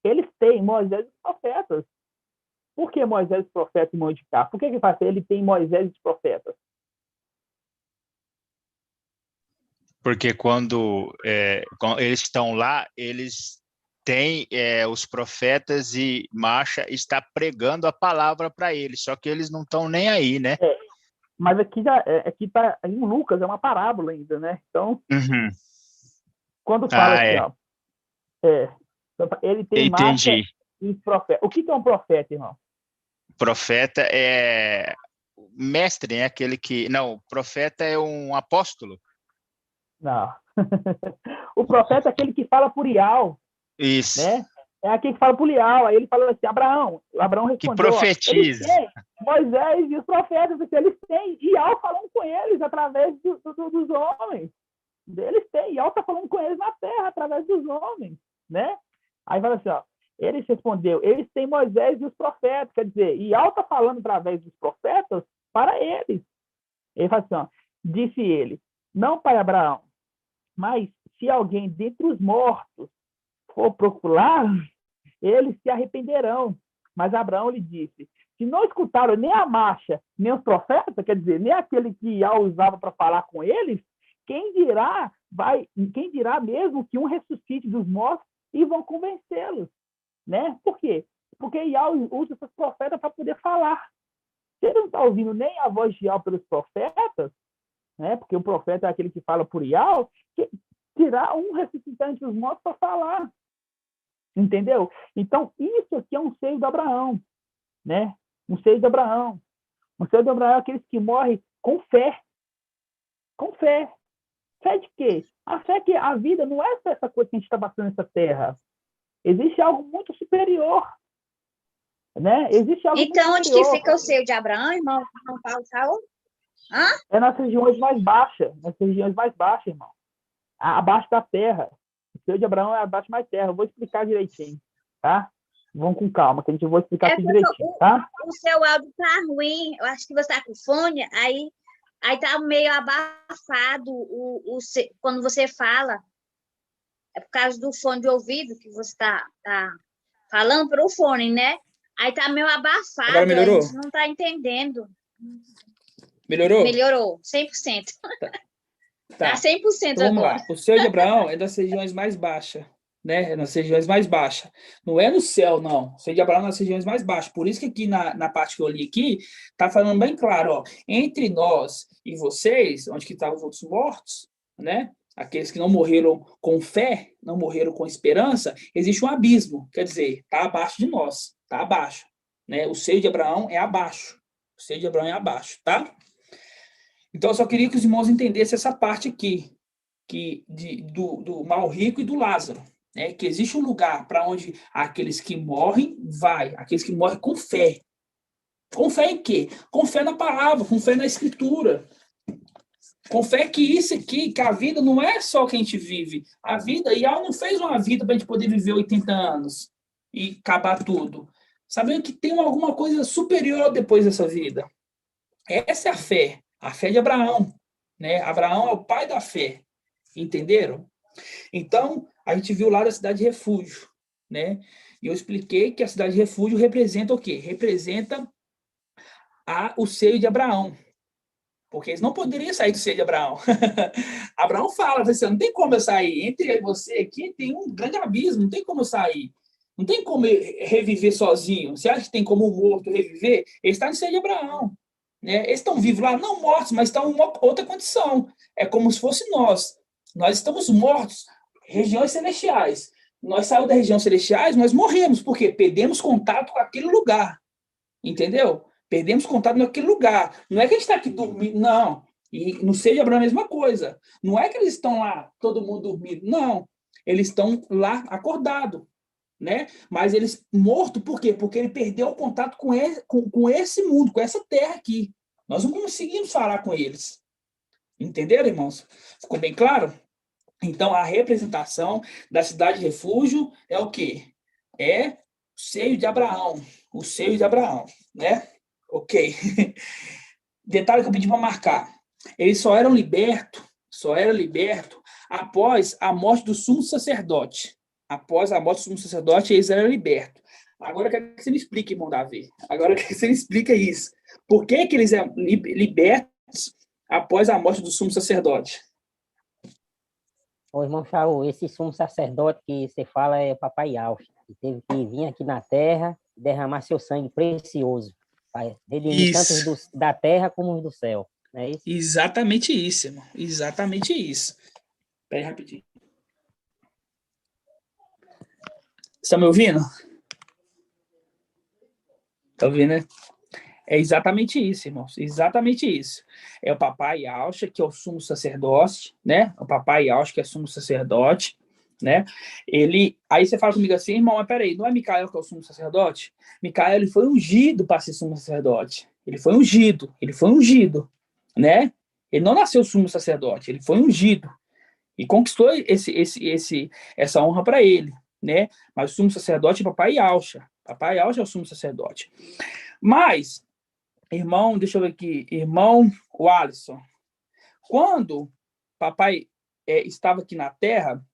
Speaker 2: eles têm Moisés e os profetas. Por que Moisés e os profetas e de cá? Por que ele fala assim, ele tem Moisés e os profetas?
Speaker 3: Porque quando eles estão lá, eles têm os profetas e Marcha está pregando a palavra para eles, só que eles não estão nem aí, né?
Speaker 2: Mas aqui tá em Lucas, é uma parábola ainda, né? Então, quando fala assim, ó, ele tem Marcha e os profetas. O que é um profeta, irmão?
Speaker 3: Profeta é mestre, né? Aquele que... Não, profeta é um apóstolo.
Speaker 2: Não. O profeta é aquele que fala por Ial.
Speaker 3: Isso.
Speaker 2: Né? É aquele que fala por Ial. Aí ele fala assim, Abraão respondeu,
Speaker 3: que profetiza.
Speaker 2: Moisés e os profetas, eles têm Ial falando com eles através dos homens. Eles têm, Ial está falando com eles na terra através dos homens, né? Aí fala assim, ó, ele respondeu, eles têm Moisés e os profetas, quer dizer, Ial está falando através dos profetas para eles. Ele fala assim, ó, disse ele, não, pai Abraão, mas se alguém dentre os mortos for procurar, eles se arrependerão. Mas Abraão lhe disse, se não escutaram nem a Marcha, nem os profetas, quer dizer, nem aquele que Ial usava para falar com eles, quem dirá mesmo que um ressuscite dos mortos e vão convencê-los, né? Por quê? Porque Ial usa esses profetas para poder falar. Se ele não está ouvindo nem a voz de Ial pelos profetas, né? Porque o profeta é aquele que fala por Ial, que tirar um ressuscitante dos mortos para falar. Entendeu? Então, isso aqui é um seio de Abraão, né? Um seio de Abraão. Um seio de Abraão é aqueles que morrem com fé. Com fé. Fé de quê? A fé que a vida não é só essa coisa que a gente está passando nessa terra. Existe algo muito superior. Né? Existe algo
Speaker 8: então,
Speaker 2: muito
Speaker 8: onde
Speaker 2: superior.
Speaker 8: que fica o seio de Abraão, irmão Paulo falou?
Speaker 2: É nas regiões mais baixas. Nas regiões mais baixas, irmão. Abaixo da terra. O seio de Abraão é abaixo mais terra. Eu vou explicar direitinho, tá? Vamos com calma, que a gente vai explicar aqui direitinho, tá?
Speaker 8: O seu áudio tá ruim. Eu acho que você tá com fone, aí tá meio abafado quando você fala. É por causa do fone de ouvido que você tá falando pro fone, né? Aí tá meio abafado.
Speaker 9: Agora melhorou?
Speaker 8: A gente não tá entendendo.
Speaker 9: Melhorou?
Speaker 8: Melhorou, 100%. Tá 100%
Speaker 9: então, vamos
Speaker 8: agora.
Speaker 9: Lá. O seio de Abraão é das regiões mais baixas, né? É nas regiões mais baixas. Não é no céu, não. O seio de Abraão é nas regiões mais baixas. Por isso que aqui na parte que eu li aqui, tá falando bem claro, ó. Entre nós e vocês, onde que estavam os outros mortos, né? Aqueles que não morreram com fé, não morreram com esperança, existe um abismo. Quer dizer, tá abaixo de nós. Tá abaixo. Né? O seio de Abraão é abaixo. O seio de Abraão é abaixo, tá? Então, eu só queria que os irmãos entendessem essa parte aqui, do mal rico e do Lázaro, né? Que existe um lugar para onde aqueles que morrem vai, aqueles que morrem com fé. Com fé em quê? Com fé na palavra, com fé na escritura. Com fé que isso aqui, que a vida não é só que a gente vive. A vida, e ela não fez uma vida para a gente poder viver 80 anos e acabar tudo. Sabendo que tem alguma coisa superior depois dessa vida. Essa é a fé de Abraão, né? Abraão é o pai da fé, entenderam? Então, a gente viu lá da cidade de refúgio, né? E eu expliquei que a cidade de refúgio representa o quê? Representa o seio de Abraão, porque eles não poderiam sair do seio de Abraão. Abraão fala, você não tem como eu sair, entre você aqui tem um grande abismo, não tem como eu sair. Não tem como reviver sozinho. Você acha que tem como o morto reviver? Ele está no seio de Abraão. Né? Eles estão vivos lá, não mortos, mas estão em uma outra condição. É como se fosse nós. Nós estamos mortos, regiões celestiais. Nós saímos das regiões celestiais, nós morremos. Por quê? Perdemos contato com aquele lugar. Entendeu? Perdemos contato naquele lugar. Não é que a gente está aqui dormindo, não. E no seio de Abraão é a mesma coisa. Não é que eles estão lá, todo mundo dormindo. Não. Eles estão lá acordados. Né? Mas eles mortos, por quê? Porque ele perdeu o contato com esse mundo, com essa terra aqui. Nós não conseguimos falar com eles. Entenderam, irmãos? Ficou bem claro? Então, a representação da cidade de refúgio é o quê? É o seio de Abraão. O seio de Abraão, né? Ok. Detalhe que eu pedi para marcar. Eles só eram libertos após a morte do sumo sacerdote. Após a morte do sumo sacerdote, eles eram libertos. Agora eu quero que você me explique, irmão Davi. Agora eu quero que você me explique isso. Por que eles eram libertos após a morte do sumo sacerdote?
Speaker 5: Ô, irmão Shaul, esse sumo sacerdote que você fala é Papai Yahweh, que teve que vir aqui na terra e derramar seu sangue precioso, para redimir tanto os da terra como os do céu. Não é isso?
Speaker 9: Exatamente isso, irmão. Exatamente isso. Espera aí rapidinho. Está me ouvindo? Está ouvindo, né? É exatamente isso, irmãos. Exatamente isso. É o Papai Yahweh, que é o sumo sacerdote, né? O Papai Yahweh, que é o sumo sacerdote, né? Aí você fala comigo assim, irmão, mas peraí, não é Micael que é o sumo sacerdote? Micael, ele foi ungido para ser sumo sacerdote. Ele foi ungido, né? Ele não nasceu sumo sacerdote, ele foi ungido. E conquistou essa honra para ele, né? Mas o sumo sacerdote é Papai Yahweh. Papai Yahweh é o sumo sacerdote. Mas, irmão, deixa eu ver aqui, irmão Alisson, quando papai estava aqui na terra,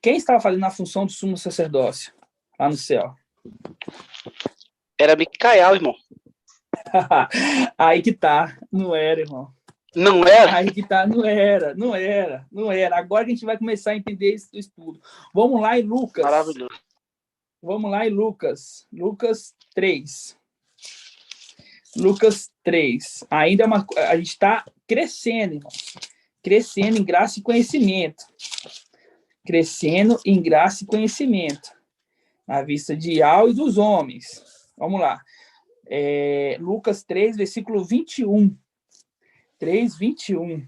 Speaker 9: quem estava fazendo a função do sumo sacerdócio lá no céu?
Speaker 10: Era Micael, irmão.
Speaker 9: Aí que tá, não era, irmão.
Speaker 10: Não era?
Speaker 9: Aí que tá, não era. Agora que a gente vai começar a entender isso tudo. Vamos lá em Lucas.
Speaker 10: Maravilhoso.
Speaker 9: Vamos lá em Lucas 3. Lucas 3. Ainda a gente está crescendo, irmão. Crescendo em graça e conhecimento. Crescendo em graça e conhecimento. À vista de Yahweh e dos homens. Vamos lá. Lucas 3, versículo 21. 3:21.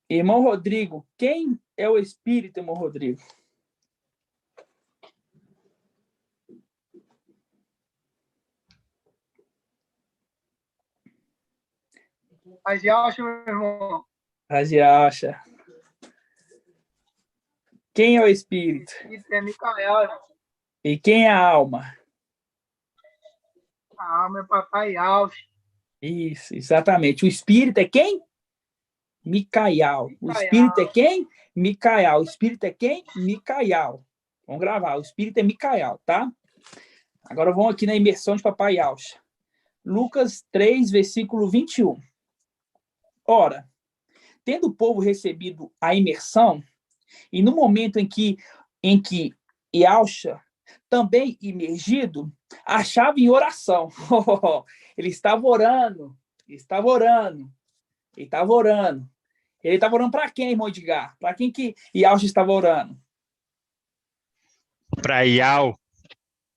Speaker 9: Irmão Rodrigo, quem é o Espírito, irmão Rodrigo?
Speaker 11: Paz e acha, meu irmão.
Speaker 9: Paz e acha. Quem é o Espírito?
Speaker 11: É Micael.
Speaker 9: E quem é a alma?
Speaker 11: A alma é Papai Yahweh.
Speaker 9: Isso, exatamente. O Espírito é quem? Micael. O Espírito é quem? Micael. O Espírito é quem? Micael. Vamos gravar. O Espírito é Micael, tá? Agora vamos aqui na imersão de Papai Yahweh. Lucas 3, versículo 21. Ora, tendo o povo recebido a imersão, e no momento em que Yahweh, também imergido, achava em oração. Ele estava orando. Ele estava orando para quem, irmão Edgar? Para quem que Yahweh estava orando?
Speaker 3: Para Yahweh.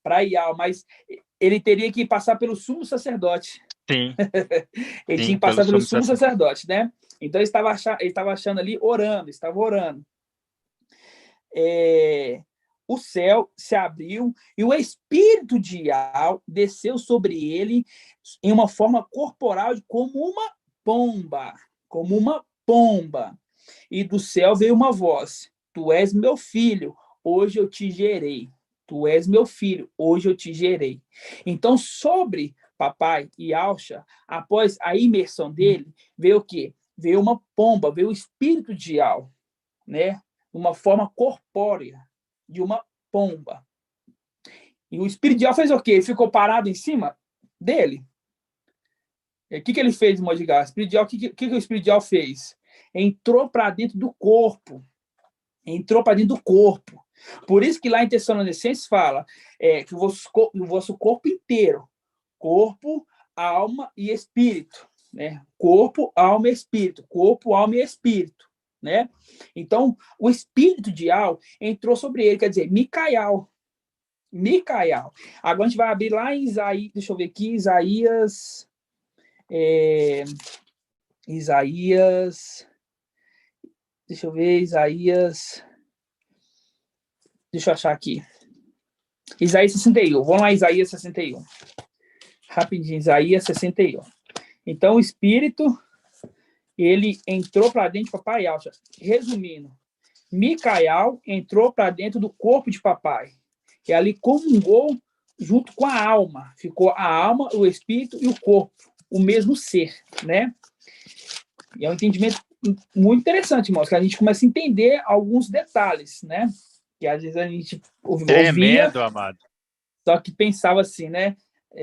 Speaker 9: Para Yahweh, mas ele teria que passar pelo sumo sacerdote.
Speaker 3: Sim,
Speaker 9: Ele tinha
Speaker 3: sim,
Speaker 9: que passar
Speaker 3: pelo
Speaker 9: pelo
Speaker 3: sumo
Speaker 9: sumo sacerdote, né? Então ele estava achando ali, orando, estava orando. O céu se abriu e o espírito de Ial desceu sobre ele em uma forma corporal como uma pomba, como uma pomba. E do céu veio uma voz: Tu és meu filho, hoje eu te gerei. Tu és meu filho, hoje eu te gerei. Então, sobre papai e Alcha, após a imersão dele, veio o quê? Veio uma pomba, veio o espírito de Ial, né? Uma forma corpórea de uma pomba. E o espírito de Ial fez o quê? Ele ficou parado em cima dele. E o que ele fez, Modigar? O que o espírito de Ial fez? Entrou para dentro do corpo. Entrou para dentro do corpo. Por isso que lá em Tessalonicenses fala que o vosso corpo inteiro, corpo, alma e espírito, né? Corpo, alma e espírito, corpo, alma e espírito, né? Então, o espírito de Ial entrou sobre ele, quer dizer, Micael. Agora a gente vai abrir lá em Isaías, deixa eu ver aqui, Isaías, deixa eu ver, deixa eu achar aqui. Isaías 61. Vamos lá, Isaías 61. Rapidinho, Isaías 61. Então, o Espírito, ele entrou para dentro de papai Alcha. Resumindo, Micael entrou para dentro do corpo de papai. E ali comungou junto com a alma. Ficou a alma, o Espírito e o corpo. O mesmo ser, né? E é um entendimento muito interessante, irmãos, que a gente começa a entender alguns detalhes, né? Que às vezes a gente ouvia,
Speaker 3: tremendo, amado.
Speaker 9: Só que pensava assim, né?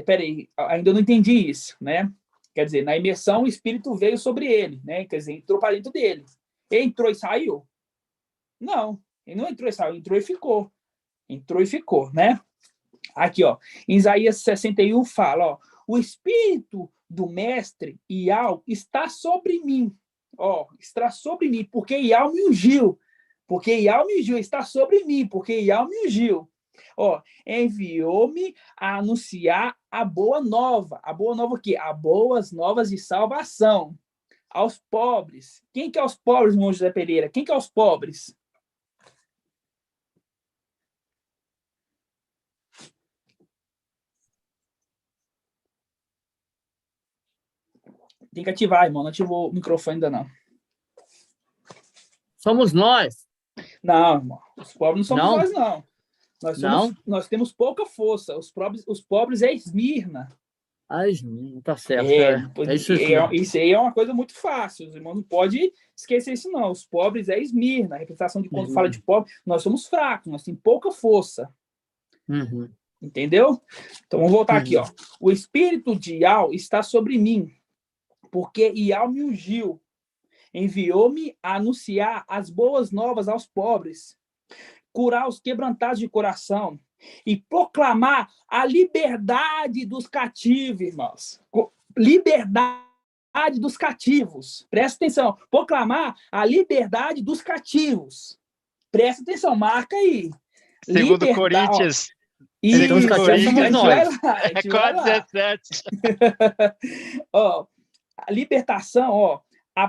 Speaker 9: Peraí, ainda não entendi isso, né? Quer dizer, na imersão, o Espírito veio sobre ele, né? Quer dizer, entrou para dentro dele. Ele entrou e saiu? Não, ele não entrou e saiu, entrou e ficou. Entrou e ficou, né? Aqui, ó, em Isaías 61 fala, ó, o Espírito do Mestre, Ial, está sobre mim. Ó, está sobre mim, porque Ial me ungiu. Porque Ial me ungiu, está sobre mim, porque Ial me ungiu. Ó, enviou-me a anunciar a boa nova. A boa nova o quê? As boas novas de salvação. Aos pobres. Quem que é os pobres, irmão José Pereira? Quem que é os pobres? Tem que ativar, irmão. Não ativou o microfone ainda, não.
Speaker 12: Somos nós.
Speaker 9: Não, irmão. Os pobres não somos
Speaker 12: Não?
Speaker 9: nós, não. Nós temos pouca força. Os pobres é Esmirna.
Speaker 12: Tá certo.
Speaker 9: Isso aí é uma coisa muito fácil. Os irmãos não podem esquecer isso, não. Os pobres é Esmirna. A representação de quando fala de pobre, nós somos fracos, nós temos pouca força.
Speaker 12: Uhum.
Speaker 9: Entendeu? Então, vamos voltar aqui, ó. O espírito de Ial está sobre mim, porque Ial me ungiu. Enviou-me a anunciar as boas novas aos pobres, curar os quebrantados de coração e proclamar a liberdade dos cativos, irmãos. Liberdade dos cativos. Presta atenção. Proclamar a liberdade dos cativos. Presta atenção, marca aí.
Speaker 3: Segundo Coríntios.
Speaker 9: Então,
Speaker 12: os cativos somos nós.
Speaker 3: É 4:17.
Speaker 9: Ó, a libertação, ó,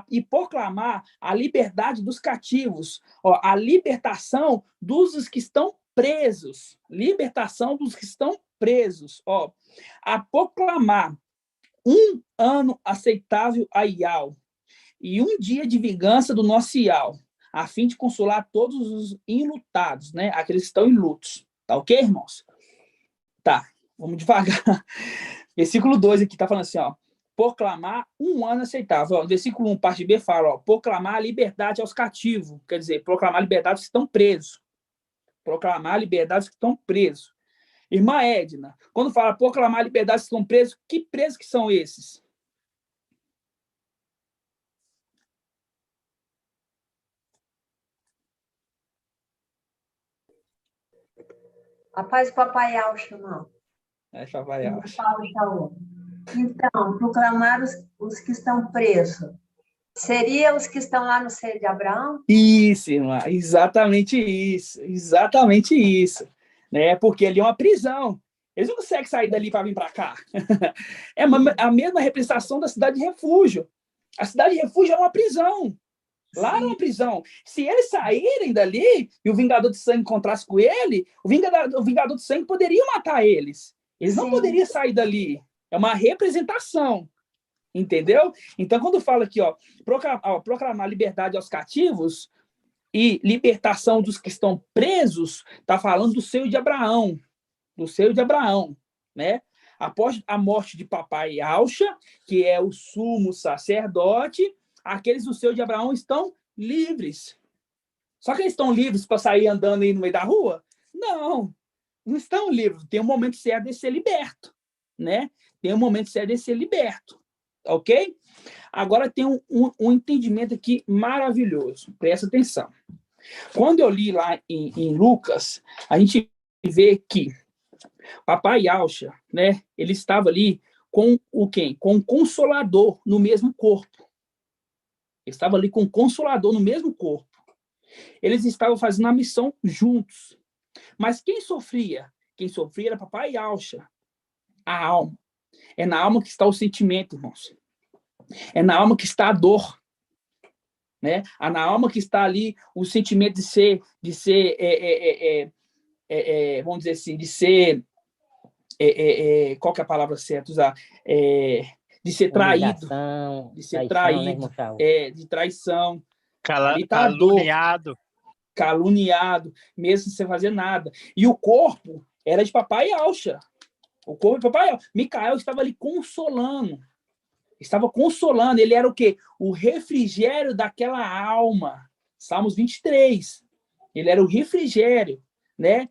Speaker 9: e proclamar a liberdade dos cativos, ó, a libertação dos que estão presos, libertação dos que estão presos, ó, a proclamar um ano aceitável a Ial e um dia de vingança do nosso Ial, a fim de consolar todos os enlutados, né, aqueles que estão em lutos, tá ok, irmãos? Tá, vamos devagar. Versículo 2 aqui tá falando assim, ó, proclamar um ano aceitável. Ó, no versículo 1, parte B, fala, ó, proclamar a liberdade aos cativos. Quer dizer, proclamar a liberdade aos que estão presos. Proclamar a liberdade aos que estão presos. Irmã Edna, quando fala proclamar a liberdade aos que estão presos, que presos que são esses?
Speaker 13: A paz do papai Alcha, não.
Speaker 9: É, papai Alcha.
Speaker 13: Então, proclamar os que estão presos. Seria os que estão lá no seio de Abraão?
Speaker 9: Isso, irmã, exatamente isso, né? Porque ali é uma prisão. Eles não conseguem sair dali para vir para cá. É a mesma representação da cidade de refúgio. A cidade de refúgio é uma prisão. Lá era uma prisão. Se eles saírem dali e o Vingador de Sangue encontrasse com ele, o Vingador de Sangue poderia matar eles. Eles não poderiam sair dali. É uma representação. Entendeu? Então, quando fala aqui, proclamar liberdade aos cativos e libertação dos que estão presos, está falando do seio de Abraão. Do seio de Abraão, né? Após a morte de papai Alcha, que é o sumo sacerdote, aqueles do seio de Abraão estão livres. Só que eles estão livres para sair andando aí no meio da rua? Não, não estão livres. Tem um momento certo de ser liberto, né? Tem um momento certo de ser liberto, ok? Agora tem um entendimento aqui maravilhoso. Presta atenção. Quando eu li lá em Lucas, a gente vê que papai Alcha, né? Ele estava ali com o quem? Com o Consolador no mesmo corpo. Ele estava ali com o Consolador no mesmo corpo. Eles estavam fazendo a missão juntos. Mas quem sofria? Quem sofria era papai Alcha. A alma. É na alma que está o sentimento, irmãos. É na alma que está a dor. Né? É na alma que está ali o sentimento de ser vamos dizer assim, de ser qual que é a palavra certa usar? De ser traído, de ser traído, de traição, caluniado, mesmo sem fazer nada. E o corpo era de papai Alcha. O corpo de papai Alcha. Micael estava ali consolando. Estava consolando. Ele era o quê? O refrigério daquela alma. Salmos 23. Ele era o refrigério, né?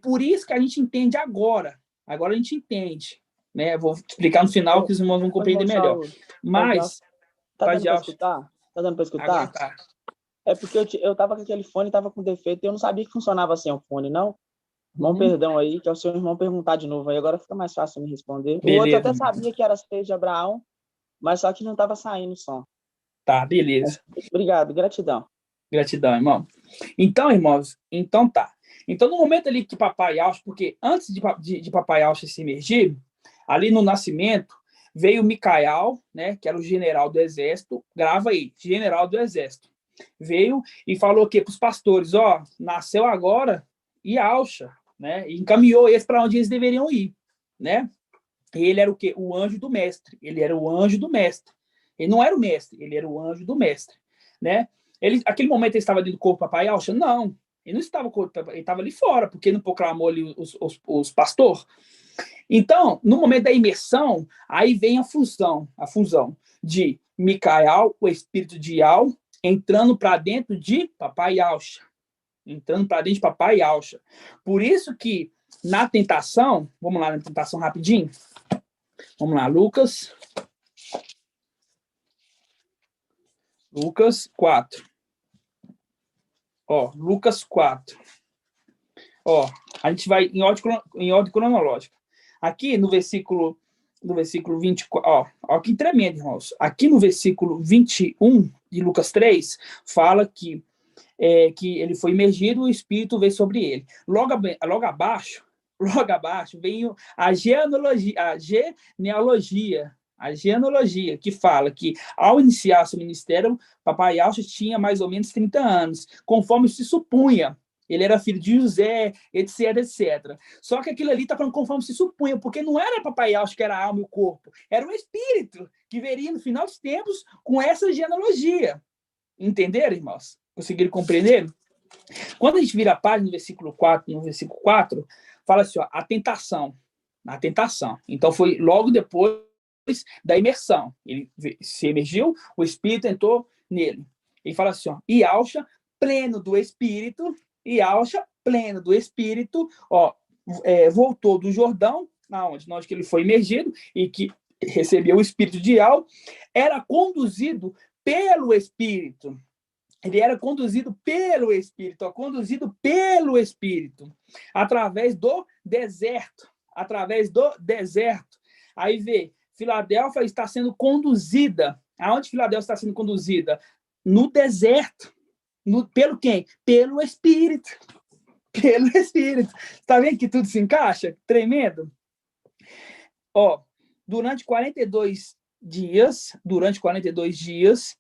Speaker 9: Por isso que a gente entende agora. Agora a gente entende, né? Vou explicar no final que os irmãos vão compreender melhor. Mas
Speaker 2: tá dando para escutar? Tá dando para escutar?
Speaker 9: Tá.
Speaker 2: É porque eu tava com aquele fone, tava com defeito, e eu não sabia que funcionava sem o fone, não. Irmão, perdão aí, que é o seu irmão perguntar de novo aí, agora fica mais fácil me responder.
Speaker 9: Beleza.
Speaker 2: O outro até sabia que era seio de Abraão, mas só que não tava saindo o som.
Speaker 9: Tá, beleza.
Speaker 2: Obrigado, gratidão.
Speaker 9: Gratidão, irmão. Então, irmãos, então tá. Então, no momento ali que papai Alcha, porque antes de papai Alcha se emergir, ali no nascimento, veio Micael, né, que era o general do exército, grava aí, general do exército. Veio e falou para os pastores, nasceu agora e Alcha, né, e encaminhou eles para onde eles deveriam ir, né? E ele era o quê? O anjo do mestre. Ele era o anjo do mestre. Ele não era o mestre, ele era o anjo do mestre, né? Aquele momento ele estava dentro do corpo do papai Alcha? Não. Ele não estava, ele estava ali fora, porque não proclamou ali os pastores. Então, no momento da imersão, aí vem a fusão de Micael, o espírito de Al, entrando para dentro de papai Alcha. Entrando para dentro de papai Alcha. Por isso que na tentação, vamos lá na tentação rapidinho. Vamos lá, Lucas 4. Lucas 4. A gente vai em ordem cronológica. Aqui no versículo 24, que tremendo, irmãos. Aqui no versículo 21 de Lucas 3, fala que ele foi imergido, o Espírito veio sobre ele. Logo abaixo vem a genealogia, que fala que, ao iniciar seu ministério, papai Alcha tinha mais ou menos 30 anos, conforme se supunha. Ele era filho de José, etc, etc. Só que aquilo ali está falando conforme se supunha, porque não era papai Alcha que era a alma e o corpo, era o espírito que veria no final dos tempos com essa genealogia. Entenderam, irmãos? Conseguiram compreender? Quando a gente vira a página no versículo 4, fala assim, a tentação. Então, foi logo depois da imersão. Ele se emergiu, o Espírito entrou nele. Ele fala assim, e Alcha, pleno do Espírito, voltou do Jordão, onde que ele foi imergido, e que recebeu o Espírito de Al, era conduzido pelo Espírito. Ele era conduzido pelo Espírito, através do deserto. Aí vê, Filadélfia está sendo conduzida. Aonde Filadélfia está sendo conduzida? No deserto. Pelo quem? Pelo Espírito. Está vendo que tudo se encaixa? Tremendo. Ó, durante 42 dias, durante 40 dias,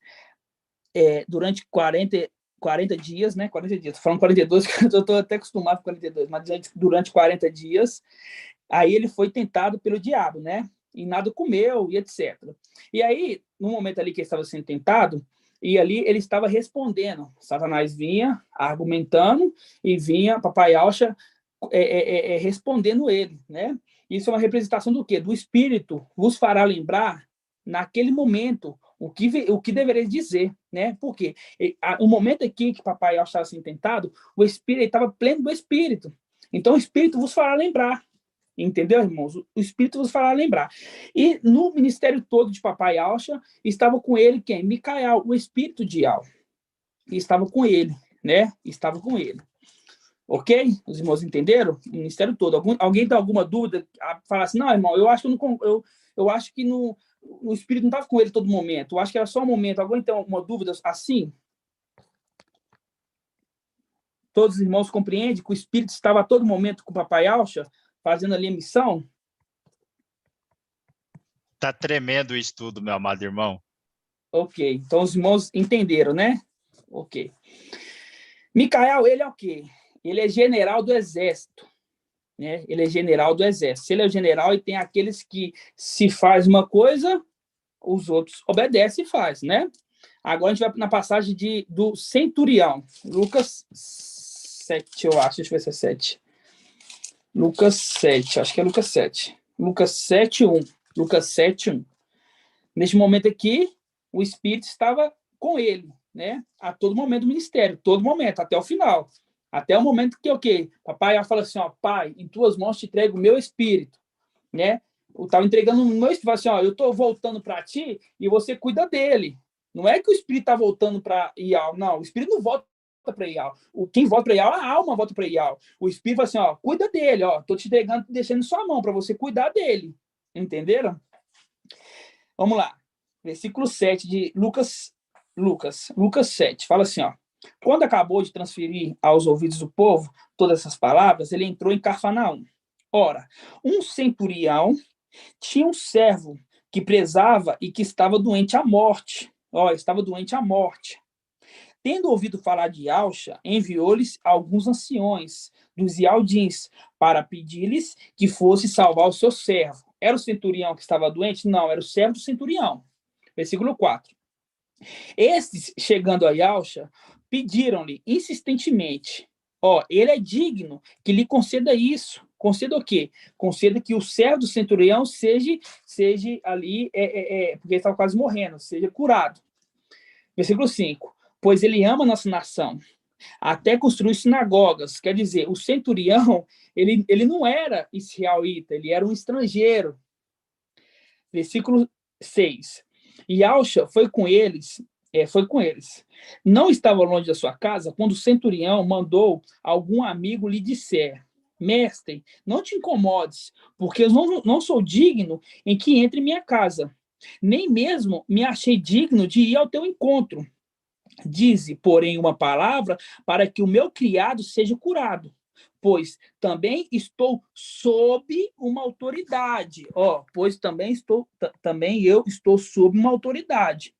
Speaker 9: né? 40 dias, tô falando 42, que eu estou até acostumado com 42, mas durante 40 dias, aí ele foi tentado pelo diabo, né? E nada comeu, e etc. E aí, no momento ali que ele estava sendo tentado, e ali ele estava respondendo. Satanás vinha argumentando e vinha Papai Alcha respondendo ele, né? Isso é uma representação do quê? Do Espírito vos fará lembrar, naquele momento, o que deveria dizer, né? Porque o momento aqui que Papai Alcha estava sendo tentado, o Espírito estava pleno do Espírito. Então, o Espírito vos fará lembrar. Entendeu, irmãos? O Espírito vos fará lembrar. E no ministério todo de Papai Alcha, estava com ele quem? Micael, o Espírito de Ial. E estava com ele, né? Estava com ele. Ok? Os irmãos entenderam? O ministério todo. Alguém tem alguma dúvida? Fala assim, não, irmão, eu acho que o Espírito não estava com ele todo momento. Eu acho que era só um momento. Alguém tem alguma dúvida assim? Todos os irmãos compreendem que o Espírito estava a todo momento com o Papai Alcha, fazendo ali a missão?
Speaker 3: Tá tremendo isso tudo, meu amado irmão.
Speaker 9: Ok, então os irmãos entenderam, né? Ok. Micael, ele é o quê? Ele é general do exército, né? Ele é general do exército. Se ele é o general, e tem aqueles que, se faz uma coisa, os outros obedecem e faz, né? Agora a gente vai na passagem do centurião. Lucas 7, eu acho. Deixa eu ver se é 7. Lucas 7, acho que é Lucas 7. Lucas 7, 1. Lucas 7, 1. Neste momento aqui, o Espírito estava com ele, né? A todo momento do ministério, todo momento, até o final. Até o momento que, ok, Papai fala assim, ó, Pai, em tuas mãos te entrego o meu Espírito, né? Eu estava entregando o meu Espírito, assim, ó, eu estou voltando para ti e você cuida dele. Não é que o Espírito está voltando para Ial, não, o Espírito não volta para Ial. Quem volta para Ial, a alma volta para Ial. O Espírito fala assim, ó, cuida dele, ó, tô te entregando, deixando em sua mão para você cuidar dele. Entenderam? Vamos lá. Versículo 7 de Lucas 7. Fala assim, ó. Quando acabou de transferir aos ouvidos do povo todas essas palavras, ele entrou em Cafarnaum. Ora, um centurião tinha um servo que prezava e que estava doente à morte. Ó, estava doente à morte. Tendo ouvido falar de Alcha, enviou-lhes alguns anciões dos Ialdins para pedir-lhes que fosse salvar o seu servo. Era o centurião que estava doente? Não, era o servo do centurião. Versículo 4. Estes, chegando a Alcha, pediram-lhe insistentemente, ó, ele é digno que lhe conceda isso. Conceda o quê? Conceda que o servo do centurião seja ali, porque ele estava quase morrendo, seja curado. Versículo 5. Pois ele ama a nossa nação, até construir sinagogas. Quer dizer, o centurião, ele não era israelita, ele era um estrangeiro. Versículo 6. E Alcha foi com eles. Não estava longe da sua casa quando o centurião mandou algum amigo lhe disser, mestre, não te incomodes, porque eu não sou digno em que entre em minha casa. Nem mesmo me achei digno de ir ao teu encontro. Dize, porém, uma palavra para que o meu criado seja curado, pois também estou sob uma autoridade. Pois também eu estou sob uma autoridade.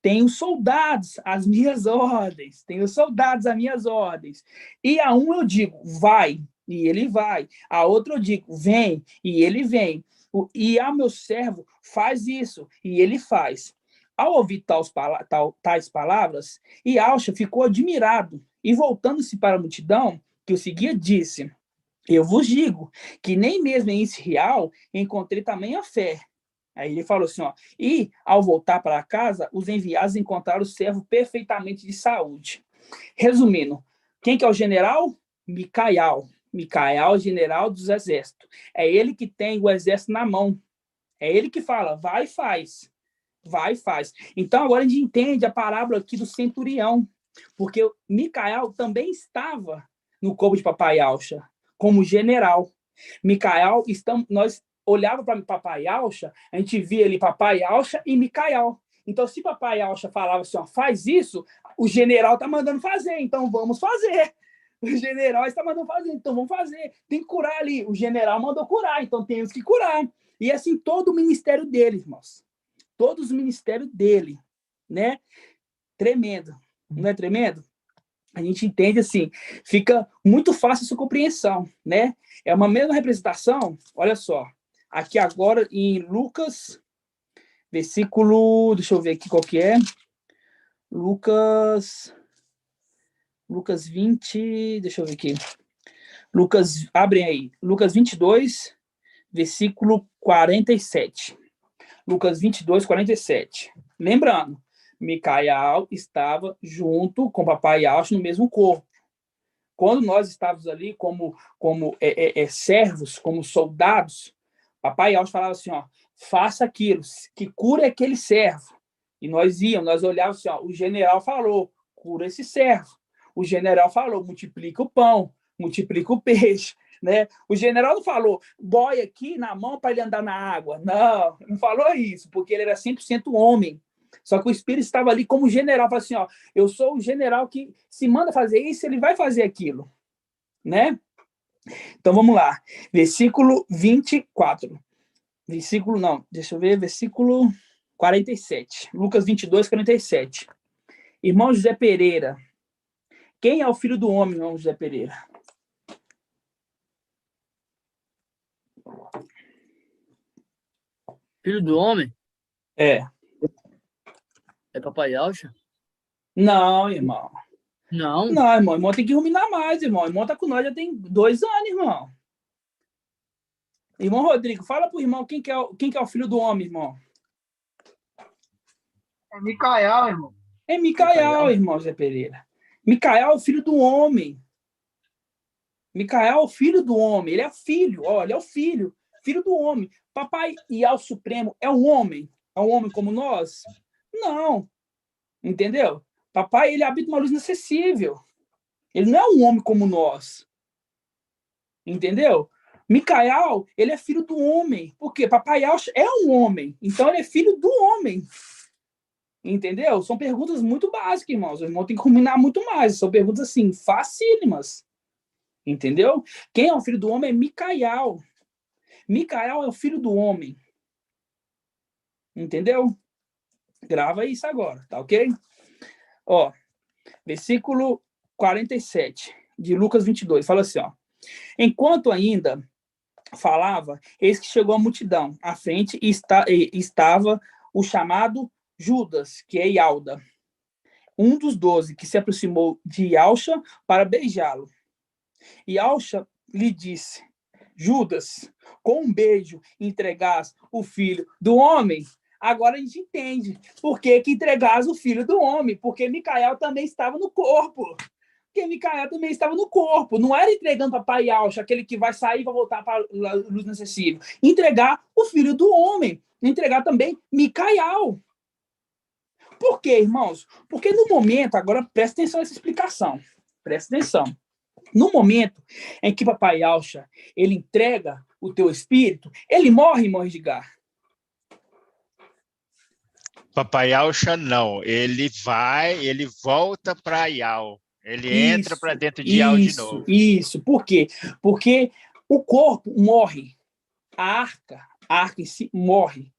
Speaker 9: Tenho soldados às minhas ordens. E a um eu digo, vai, e ele vai. A outro eu digo, vem, e ele vem. E a meu servo, faz isso, e ele faz. Ao ouvir tais palavras, Alcha ficou admirado, e voltando-se para a multidão que o seguia, disse, eu vos digo que nem mesmo em Israel encontrei tamanha fé. Aí ele falou assim, ó, e ao voltar para casa, os enviados encontraram o servo perfeitamente de saúde. Resumindo, quem que é o general? Micael, general dos exércitos. É ele que tem o exército na mão. É ele que fala, vai e faz. Vai e faz. Então, agora a gente entende a parábola aqui do centurião, porque Micael também estava no corpo de Papai Alcha, como general. Micael, nós olhava para Papai Alcha, a gente via ali Papai Alcha e Micael. Então, se Papai Alcha falava assim, ó, faz isso, o general está mandando fazer, então vamos fazer. O general está mandando fazer, então vamos fazer. Tem que curar ali. O general mandou curar, então temos que curar. E assim, todo o ministério dele, irmãos. Todos os ministérios dele, né? Tremendo. Não é tremendo? A gente entende assim, fica muito fácil essa compreensão, né? É uma mesma representação, olha só. Aqui agora em Lucas, versículo, deixa eu ver aqui qual que é. Lucas 20, deixa eu ver aqui. Abrem aí. Lucas 22, versículo 47. Lucas 22, 47. Lembrando, Micael estava junto com papai Yaush no mesmo corpo. Quando nós estávamos ali como servos, como soldados, papai Yaush falava assim, ó, faça aquilo, que cura aquele servo. E nós olhávamos assim, ó, o general falou, cura esse servo. O general falou, multiplica o pão, multiplica o peixe, né? O general não falou, boia aqui na mão para ele andar na água. Não falou isso, porque ele era 100% homem. Só que o Espírito estava ali como general, falou assim, ó, eu sou o general que se manda fazer isso, ele vai fazer aquilo, né? Então, vamos lá. Versículo 24. Versículo 47. Lucas 22, 47. Irmão José Pereira. Quem é o filho do homem, irmão José Pereira?
Speaker 12: Filho do homem?
Speaker 9: É.
Speaker 12: É papai Yaush?
Speaker 9: Não, irmão.
Speaker 12: Não?
Speaker 9: Não, irmão. Irmão tem que ruminar mais, irmão. Irmão tá com nós já tem 2 anos, irmão. Irmão Rodrigo, fala pro irmão quem que é o filho do homem, irmão.
Speaker 11: É Micael, irmão.
Speaker 9: É Micael, irmão José Pereira. Micael é o filho do homem. Micael é o filho do homem. Ele é filho, ó, ele é o filho do homem. Papai Yaush Supremo é um homem? É um homem como nós? Não. Entendeu? Papai, ele habita uma luz inacessível. Ele não é um homem como nós. Entendeu? Micael, ele é filho do homem. Por quê? Papai Yaush é um homem. Então, ele é filho do homem. Entendeu? São perguntas muito básicas, irmãos. O irmão tem que combinar muito mais. São perguntas, assim, facílimas. Entendeu? Quem é o filho do homem é Micael. Micael é o filho do homem. Entendeu? Grava isso agora, tá ok? Ó, versículo 47 de Lucas 22. Fala assim, ó. Enquanto ainda falava, eis que chegou a multidão. À frente estava o chamado Judas, que é Ialda, um dos 12, que se aproximou de Yauxa para beijá-lo. Yauxa lhe disse, Judas, com um beijo entregas o filho do homem? Agora a gente entende por que entregas o filho do homem, porque Micael também estava no corpo. Porque Micael também estava no corpo. Não era entregando papai Yauxa, aquele que vai sair e vai voltar para a luz inacessível. Entregar o filho do homem. Entregar também Micael. Por quê, irmãos? Porque no momento, agora presta atenção nessa explicação. Presta atenção. No momento em que papai Yauxa, ele entrega o teu espírito, ele morre, irmão Edgar.
Speaker 3: Papai Yauxa não, ele volta para Yau. Ele entra para dentro de Yau de novo.
Speaker 9: Isso, por quê? Porque o corpo morre, a arca em si morre,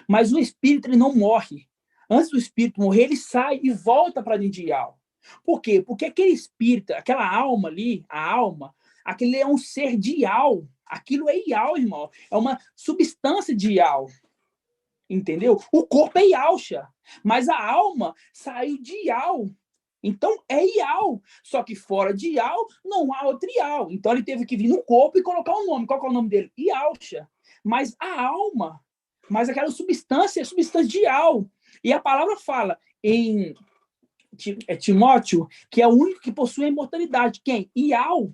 Speaker 9: mas o espírito ele não morre. Antes do espírito morrer, ele sai e volta para dentro de Yau. Por quê? Porque aquele espírito, aquela alma ali, a alma, aquele é um ser de Yau. Aquilo é Yau, irmão. É uma substância de Yau. Entendeu? O corpo é Yauxa, mas a alma saiu de Yau. Então é Yau. Só que fora de Yau não há outro Yau. Então ele teve que vir no corpo e colocar um nome. Qual que é o nome dele? Yauxa. Mas a alma, mas aquela substância é substância de Yau. E a palavra fala em Timóteo que é o único que possui a imortalidade. Quem? Yau.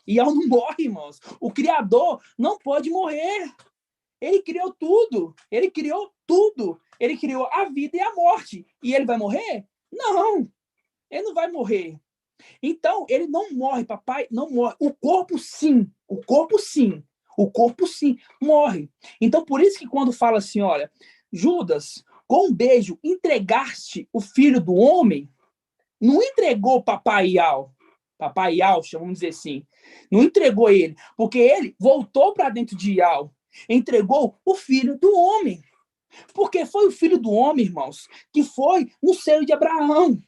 Speaker 9: Yau não morre, irmãos. O Criador não pode morrer. Ele criou tudo. Ele criou tudo. Ele criou a vida e a morte. E ele vai morrer? Não. Ele não vai morrer. Então, ele não morre, papai, não morre. O corpo, sim. O corpo, sim. O corpo, sim, morre. Então, por isso que quando fala assim, olha, Judas, com um beijo, entregaste o filho do homem, não entregou papai Yauxa, vamos dizer assim. Não entregou ele, porque ele voltou para dentro de Yau. Entregou o Filho do Homem. Porque foi o Filho do Homem, irmãos, que foi no seio de Abraão.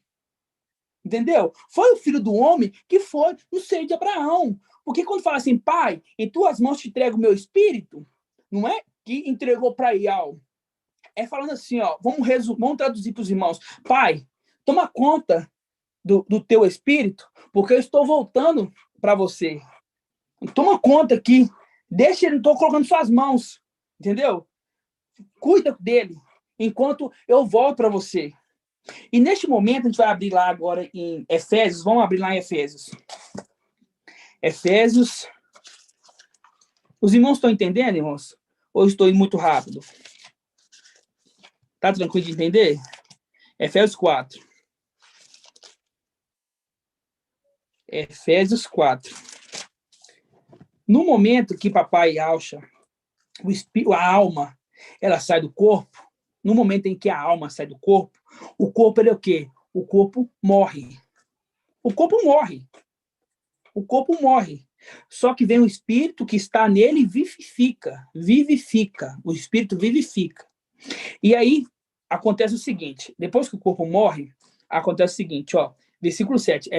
Speaker 9: Entendeu? Foi o Filho do Homem que foi no seio de Abraão. Porque quando fala assim, Pai, em tuas mãos te entrego o meu espírito, não é que entregou para Ial. É falando assim, ó, vamos traduzir para os irmãos. Pai, toma conta do teu espírito, porque eu estou voltando para você. Toma conta aqui. Deixa ele, estou colocando suas mãos. Entendeu? Cuida dele, enquanto eu volto para você. E neste momento, a gente vai abrir lá agora em Efésios. Vamos abrir lá em Efésios. Efésios. Os irmãos estão entendendo, irmãos? Ou eu estou indo muito rápido? Tá tranquilo de entender? Efésios 4. Efésios 4. No momento que papai Alcha, a alma, ela sai do corpo, no momento em que a alma sai do corpo, o corpo ele é o quê? O corpo morre. O corpo morre. O corpo morre. Só que vem o espírito que está nele e vivifica. Vivifica. O espírito vivifica. E aí acontece o seguinte, depois que o corpo morre, acontece o seguinte, ó, versículo 7,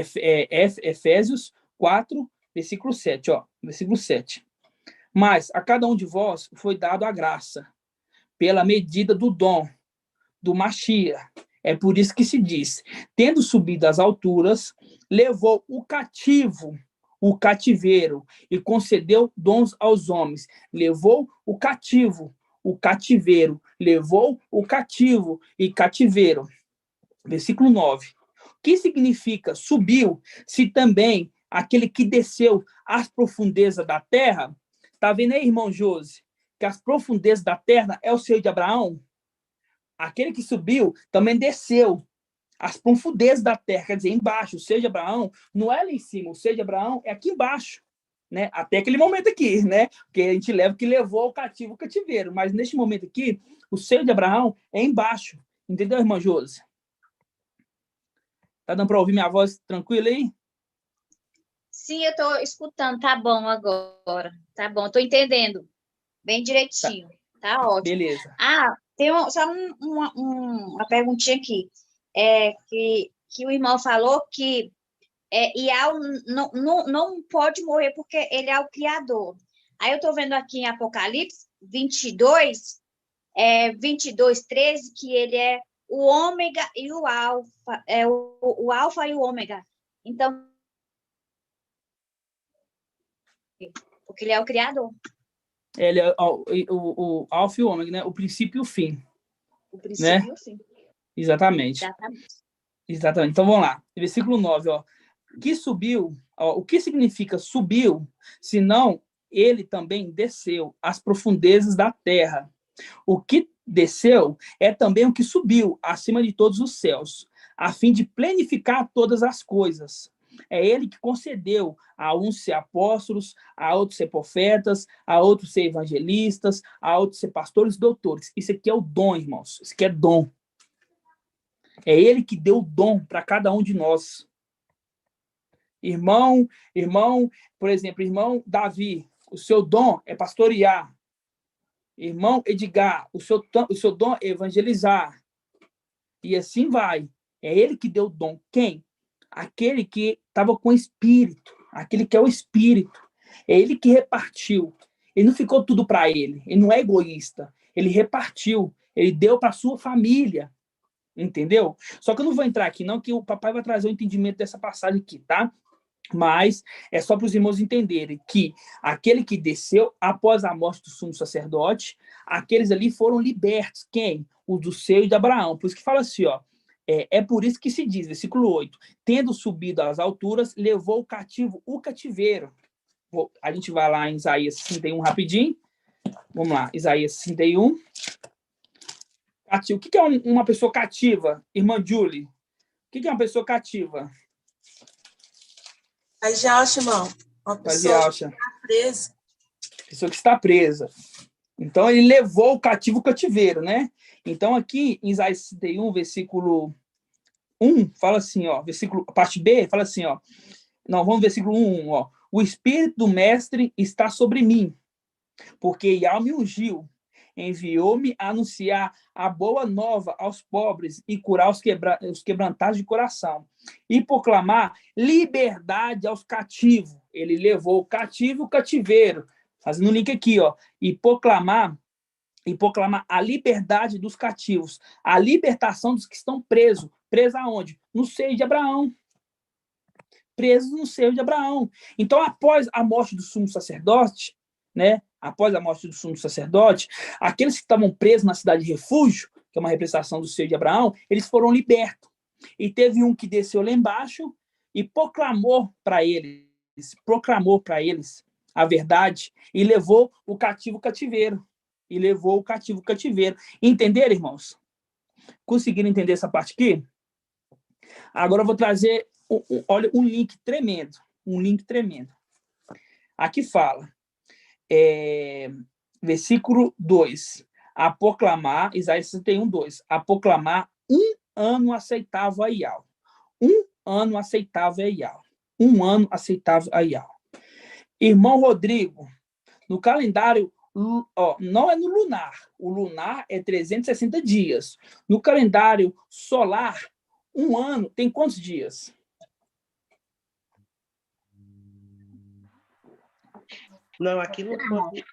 Speaker 9: Efésios 4, versículo 7, ó, versículo 7. Mas a cada um de vós foi dado a graça, pela medida do dom, do Machia. É por isso que se diz, tendo subido às alturas, levou o cativeiro, e concedeu dons aos homens. Levou o cativeiro, levou o cativo e cativeiro. Versículo 9. O que significa subiu, se também aquele que desceu às profundezas da terra? Está vendo aí, irmão Josi, que as profundezas da terra é o seio de Abraão? Aquele que subiu também desceu às profundezas da terra, quer dizer, embaixo. O seio de Abraão não é lá em cima, o seio de Abraão é aqui embaixo, né? Até aquele momento aqui, né? Porque a gente leva que levou o cativo o cativeiro, mas neste momento aqui, o seio de Abraão é embaixo. Entendeu, irmã Josi? Tá dando para ouvir minha voz tranquila aí?
Speaker 8: Sim, eu estou escutando, tá bom agora. Tá bom, estou entendendo. Bem direitinho. Tá ótimo.
Speaker 9: Beleza.
Speaker 8: Tem só uma perguntinha aqui. Que o irmão falou que Ial não pode morrer porque ele é o Criador. Aí eu estou vendo aqui em Apocalipse 22, 13, que ele é o ômega e o alfa, o alfa e o ômega. Então, porque ele é o Criador.
Speaker 9: Ele é o alfa e o ômega, né? O princípio e o fim.
Speaker 8: O princípio, né? E o fim.
Speaker 9: Exatamente. Exatamente. Então, vamos lá. Versículo 9, ó. Que subiu, ó, o que significa subiu, senão ele também desceu às profundezas da terra. O que desceu é também o que subiu acima de todos os céus, a fim de plenificar todas as coisas. É ele que concedeu a uns ser apóstolos, a outros ser profetas, a outros ser evangelistas, a outros ser pastores e doutores. Isso aqui é o dom, irmãos. Isso aqui é dom. É ele que deu o dom para cada um de nós. Irmão, por exemplo, irmão Davi, o seu dom é pastorear. Irmão Edgar, o seu dom é evangelizar. E assim vai. É ele que deu o dom. Quem? Aquele que estava com o Espírito. Aquele que é o Espírito. É ele que repartiu. Ele não ficou tudo para ele. Ele não é egoísta. Ele repartiu. Ele deu para a sua família. Entendeu? Só que eu não vou entrar aqui, não, que o papai vai trazer o entendimento dessa passagem aqui, tá? Mas é só para os irmãos entenderem que aquele que desceu após a morte do sumo sacerdote, aqueles ali foram libertos. Quem? O do seio de Abraão. Por isso que fala assim, ó. É por isso que se diz, versículo 8, tendo subido às alturas, levou o cativo o cativeiro. A gente vai lá em Isaías 61 rapidinho. Vamos lá, Isaías 61. Cativo. O que é uma pessoa cativa, irmã Julie? O que é uma pessoa cativa?
Speaker 14: Paz de alça, irmão. Uma pessoa que está presa.
Speaker 9: Pessoa que está presa. Então, ele levou o cativo o cativeiro, né? Então, aqui, em Isaías 61, versículo 1, fala assim, ó, parte B, fala assim, ó, não, vamos versículo 1, ó, o Espírito do Mestre está sobre mim, porque Yahweh me ungiu, enviou-me a anunciar a boa nova aos pobres e curar os quebrantados de coração, e proclamar liberdade aos cativos. Ele levou o cativo e o cativeiro, fazendo um link aqui, ó, e proclamar a liberdade dos cativos, a libertação dos que estão presos. Presos aonde? No seio de Abraão. Presos no seio de Abraão. Então, após a morte do sumo sacerdote, né? Após a morte do sumo sacerdote, aqueles que estavam presos na cidade de refúgio, que é uma representação do seio de Abraão, eles foram libertos. E teve um que desceu lá embaixo e proclamou para eles a verdade e levou o cativo cativeiro. Entenderam, irmãos? Conseguiram entender essa parte aqui? Agora eu vou trazer, olha, um link tremendo. Aqui fala, versículo 2, a proclamar, Isaías 61, 2, a proclamar um ano aceitável a Yahweh. Um ano aceitável a Yahweh. Irmão Rodrigo, no calendário, não é no lunar. O lunar é 360 dias. No calendário solar, um ano tem quantos dias?
Speaker 4: Não, aqui não pode.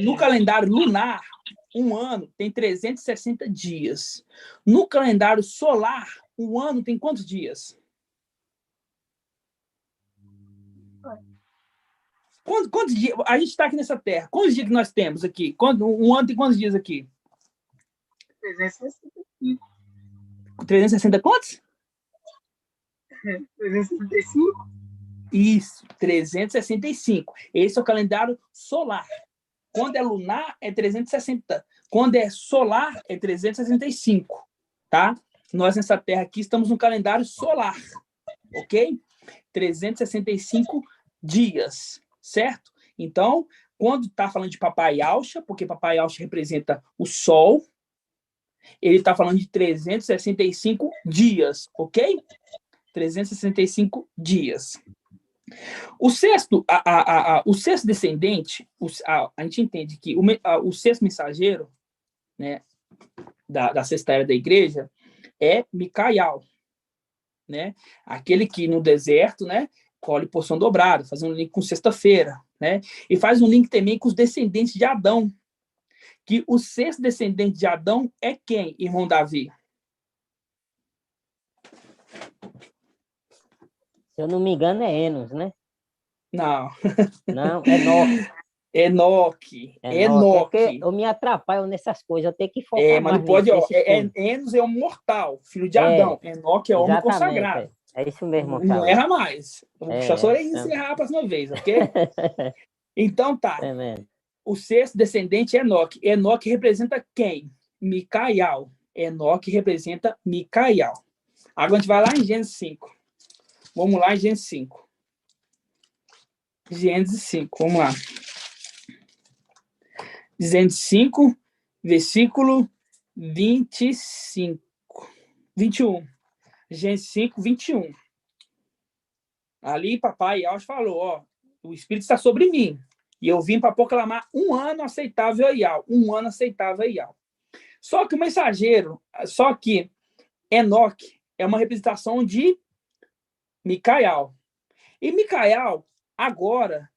Speaker 9: No calendário lunar, um ano tem 360 dias. No calendário solar, um ano tem quantos dias? Quantos dias? A gente está aqui nessa terra. Quantos dias que nós temos aqui? Um ano tem quantos dias aqui?
Speaker 11: 365.
Speaker 9: 360 quantos?
Speaker 11: 365.
Speaker 9: Isso, 365. Esse é o calendário solar. Quando é lunar, é 360. Quando é solar, é 365. Tá? Nós, nessa terra aqui, estamos no calendário solar. Ok? 365 dias. Certo? Então, quando está falando de Papai Yahshua, porque Papai Yahshua representa o Sol, ele está falando de 365 dias. Ok? 365 dias. O sexto descendente, a gente entende que o sexto mensageiro, né, da sexta era da igreja é Micael, né? Aquele que no deserto, né, colhe porção dobrada, fazendo um link com sexta-feira, né? E faz um link também com os descendentes de Adão, que o sexto descendente de Adão é quem, irmão Davi?
Speaker 5: Se eu não me engano, é Enos, né?
Speaker 9: Não.
Speaker 5: Não, é
Speaker 9: Enoque.
Speaker 5: É porque eu me atrapalho nessas coisas, eu tenho que focar
Speaker 9: mas não pode, Enos é um mortal, filho de Adão. Enoque é homem consagrado.
Speaker 5: É isso mesmo,
Speaker 9: Otávio. Não erra mais. Eu vou puxar a sua orelha e encerrar a próxima vez, ok? Então tá. O sexto descendente é Enoque. Enoque representa quem? Micael. Enoque representa Micael. Agora a gente vai lá em Gênesis 5. Vamos lá em Gênesis 5. Gênesis 5, vamos lá. Gênesis 5, versículo 21. Gênesis 5, 21. Ali, papai Yahshua falou, ó, o Espírito está sobre mim, e eu vim para proclamar um ano aceitável a Yahweh, um ano aceitável a Yahweh. Só que o mensageiro, só que Enoque é uma representação de Micael. E Micael, agora,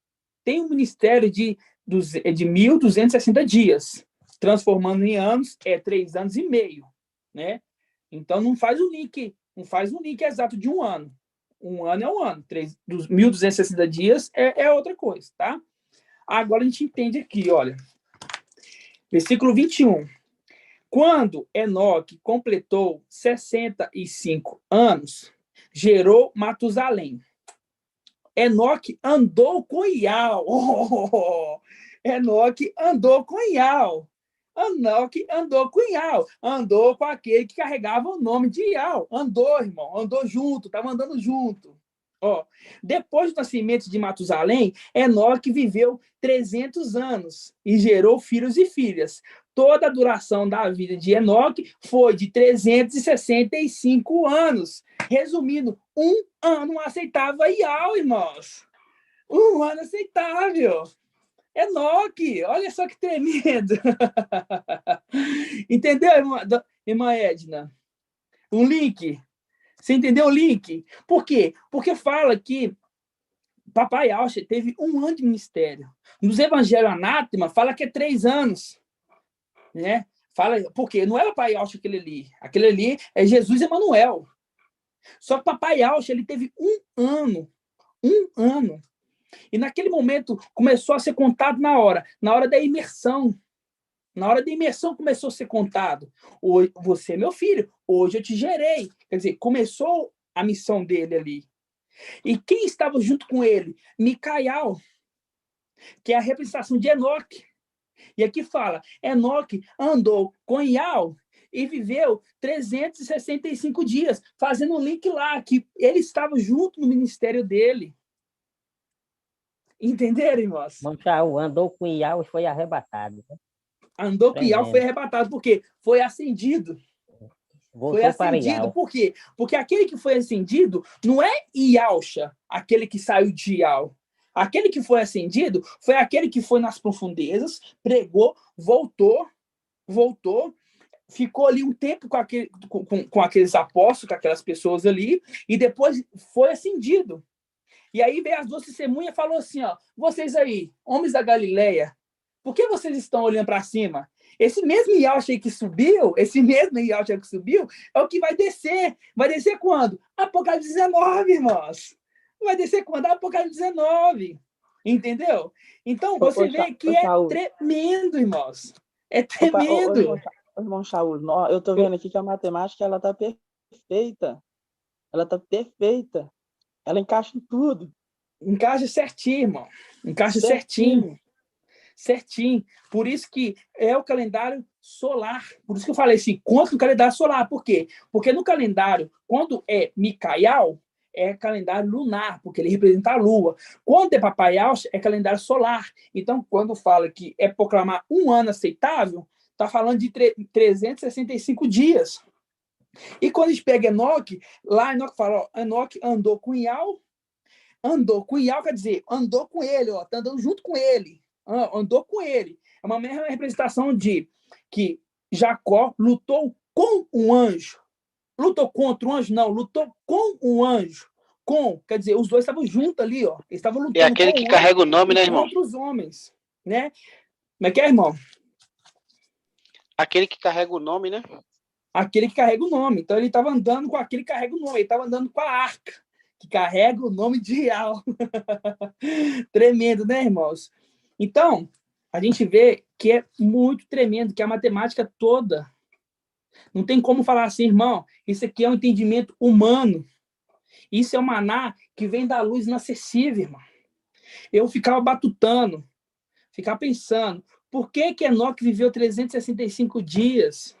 Speaker 9: tem um ministério de 1.260 dias, transformando em anos, 3 anos e meio, né? Então, não faz um link exato de um ano. Um ano é um ano. 1.260 dias é outra coisa, tá? Agora a gente entende aqui, olha. Versículo 21. Quando Enoque completou 65 anos, gerou Matusalém. Enoque andou com Yahweh. Enoque andou com Yahweh. Enoque andou com Yahweh. Andou com aquele que carregava o nome de Yahweh. Andou, irmão. Andou junto. Estava andando junto. Ó, depois do nascimento de Matusalém, Enoque viveu 300 anos e gerou filhos e filhas. Toda a duração da vida de Enoque foi de 365 anos. Resumindo, um ano aceitável a Yahweh, irmãos. Um ano aceitável. Enoque, olha só que tremendo. Entendeu, irmã Edna? Um link. Você entendeu o link? Por quê? Porque fala que Papai Alcha teve 1 ano de ministério. Nos Evangelhos Anátema, fala que é 3 anos. Né? Fala, porque não é Papai Alcha aquele ali. Aquele ali é Jesus Emanuel. Só que Papai Alcha, ele teve 1 ano. 1 ano. E naquele momento começou a ser contado na hora da imersão. Na hora da imersão começou a ser contado. Hoje, você é meu filho, hoje eu te gerei. Quer dizer, começou a missão dele ali. E quem estava junto com ele? Micael, que é a representação de Enoque. E aqui fala, Enoque andou com Ial e viveu 365 dias, fazendo um link lá, que ele estava junto no ministério dele. Entenderam, irmãos?
Speaker 5: Monchau andou com Ial e foi arrebatado.
Speaker 9: Andou com Ial, foi arrebatado, porque foi ascendido.
Speaker 5: Voltou
Speaker 9: foi ascendido. Por quê? Porque aquele que foi ascendido não é Ialcha, aquele que saiu de Ial. Aquele que foi ascendido foi aquele que foi nas profundezas, pregou, voltou, ficou ali um tempo com aqueles apóstolos, com aquelas pessoas ali, e depois foi ascendido. E aí veio as 2 testemunhas e falou assim, ó, vocês aí, homens da Galileia, por que vocês estão olhando para cima? Esse mesmo Yahshua que subiu, é o que vai descer. Vai descer quando? Apocalipse 19, irmãos. Vai descer quando? Apocalipse 19. Entendeu? Então, você vê que é tremendo, irmãos. É tremendo.
Speaker 2: Irmão Shaul, eu estou vendo aqui que a matemática ela está perfeita. Ela está perfeita. Ela encaixa em tudo.
Speaker 9: Encaixa certinho, irmão. Encaixa certinho. Certinho. Por isso que é o calendário solar. Por isso que eu falei assim, conta no calendário solar. Por quê? Porque no calendário, quando é Micael, é calendário lunar, porque ele representa a lua. Quando é Papai Alcha, é calendário solar. Então, quando fala que é proclamar 1 ano aceitável, está falando de 365 dias. E quando a gente pega Enoque, lá Enoque fala, ó, Enoque andou com Ial, quer dizer, andou com ele, ó, tá andando junto com ele. Andou com ele. É uma mesma representação de que Jacó lutou com um anjo. Lutou contra um anjo? Não, lutou com um anjo. Quer dizer, os dois estavam juntos ali, ó. Eles estavam lutando.
Speaker 10: É aquele que carrega o nome, né, irmão?
Speaker 9: Contra os homens, né? Como é que é, irmão?
Speaker 10: Aquele que carrega o nome, né?
Speaker 9: Aquele que carrega o nome. Então, ele estava andando com aquele que carrega o nome. Ele estava andando com a arca, que carrega o nome de Ial. Tremendo, né, irmãos? Então, a gente vê que é muito tremendo, que a matemática toda, não tem como falar assim, irmão, isso aqui é um entendimento humano, isso é um maná que vem da luz inacessível, irmão. Eu ficava batutando, ficava pensando, por que Enoque viveu 365 dias,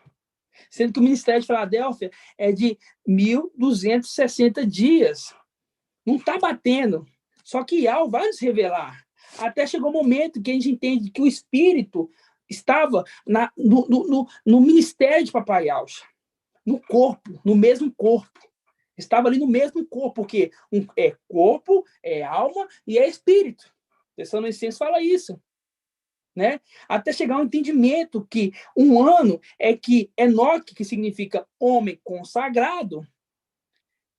Speaker 9: sendo que o ministério de Filadélfia é de 1.260 dias? Não está batendo, só que Ial vai nos revelar. Até chegou o momento que a gente entende que o Espírito estava no ministério de Papai Alcha, no corpo, no mesmo corpo. Estava ali no mesmo corpo, porque é corpo, é alma e é espírito. Tessalonicenses fala isso. Né? Até chegar ao entendimento que 1 ano é que Enoque, que significa homem consagrado,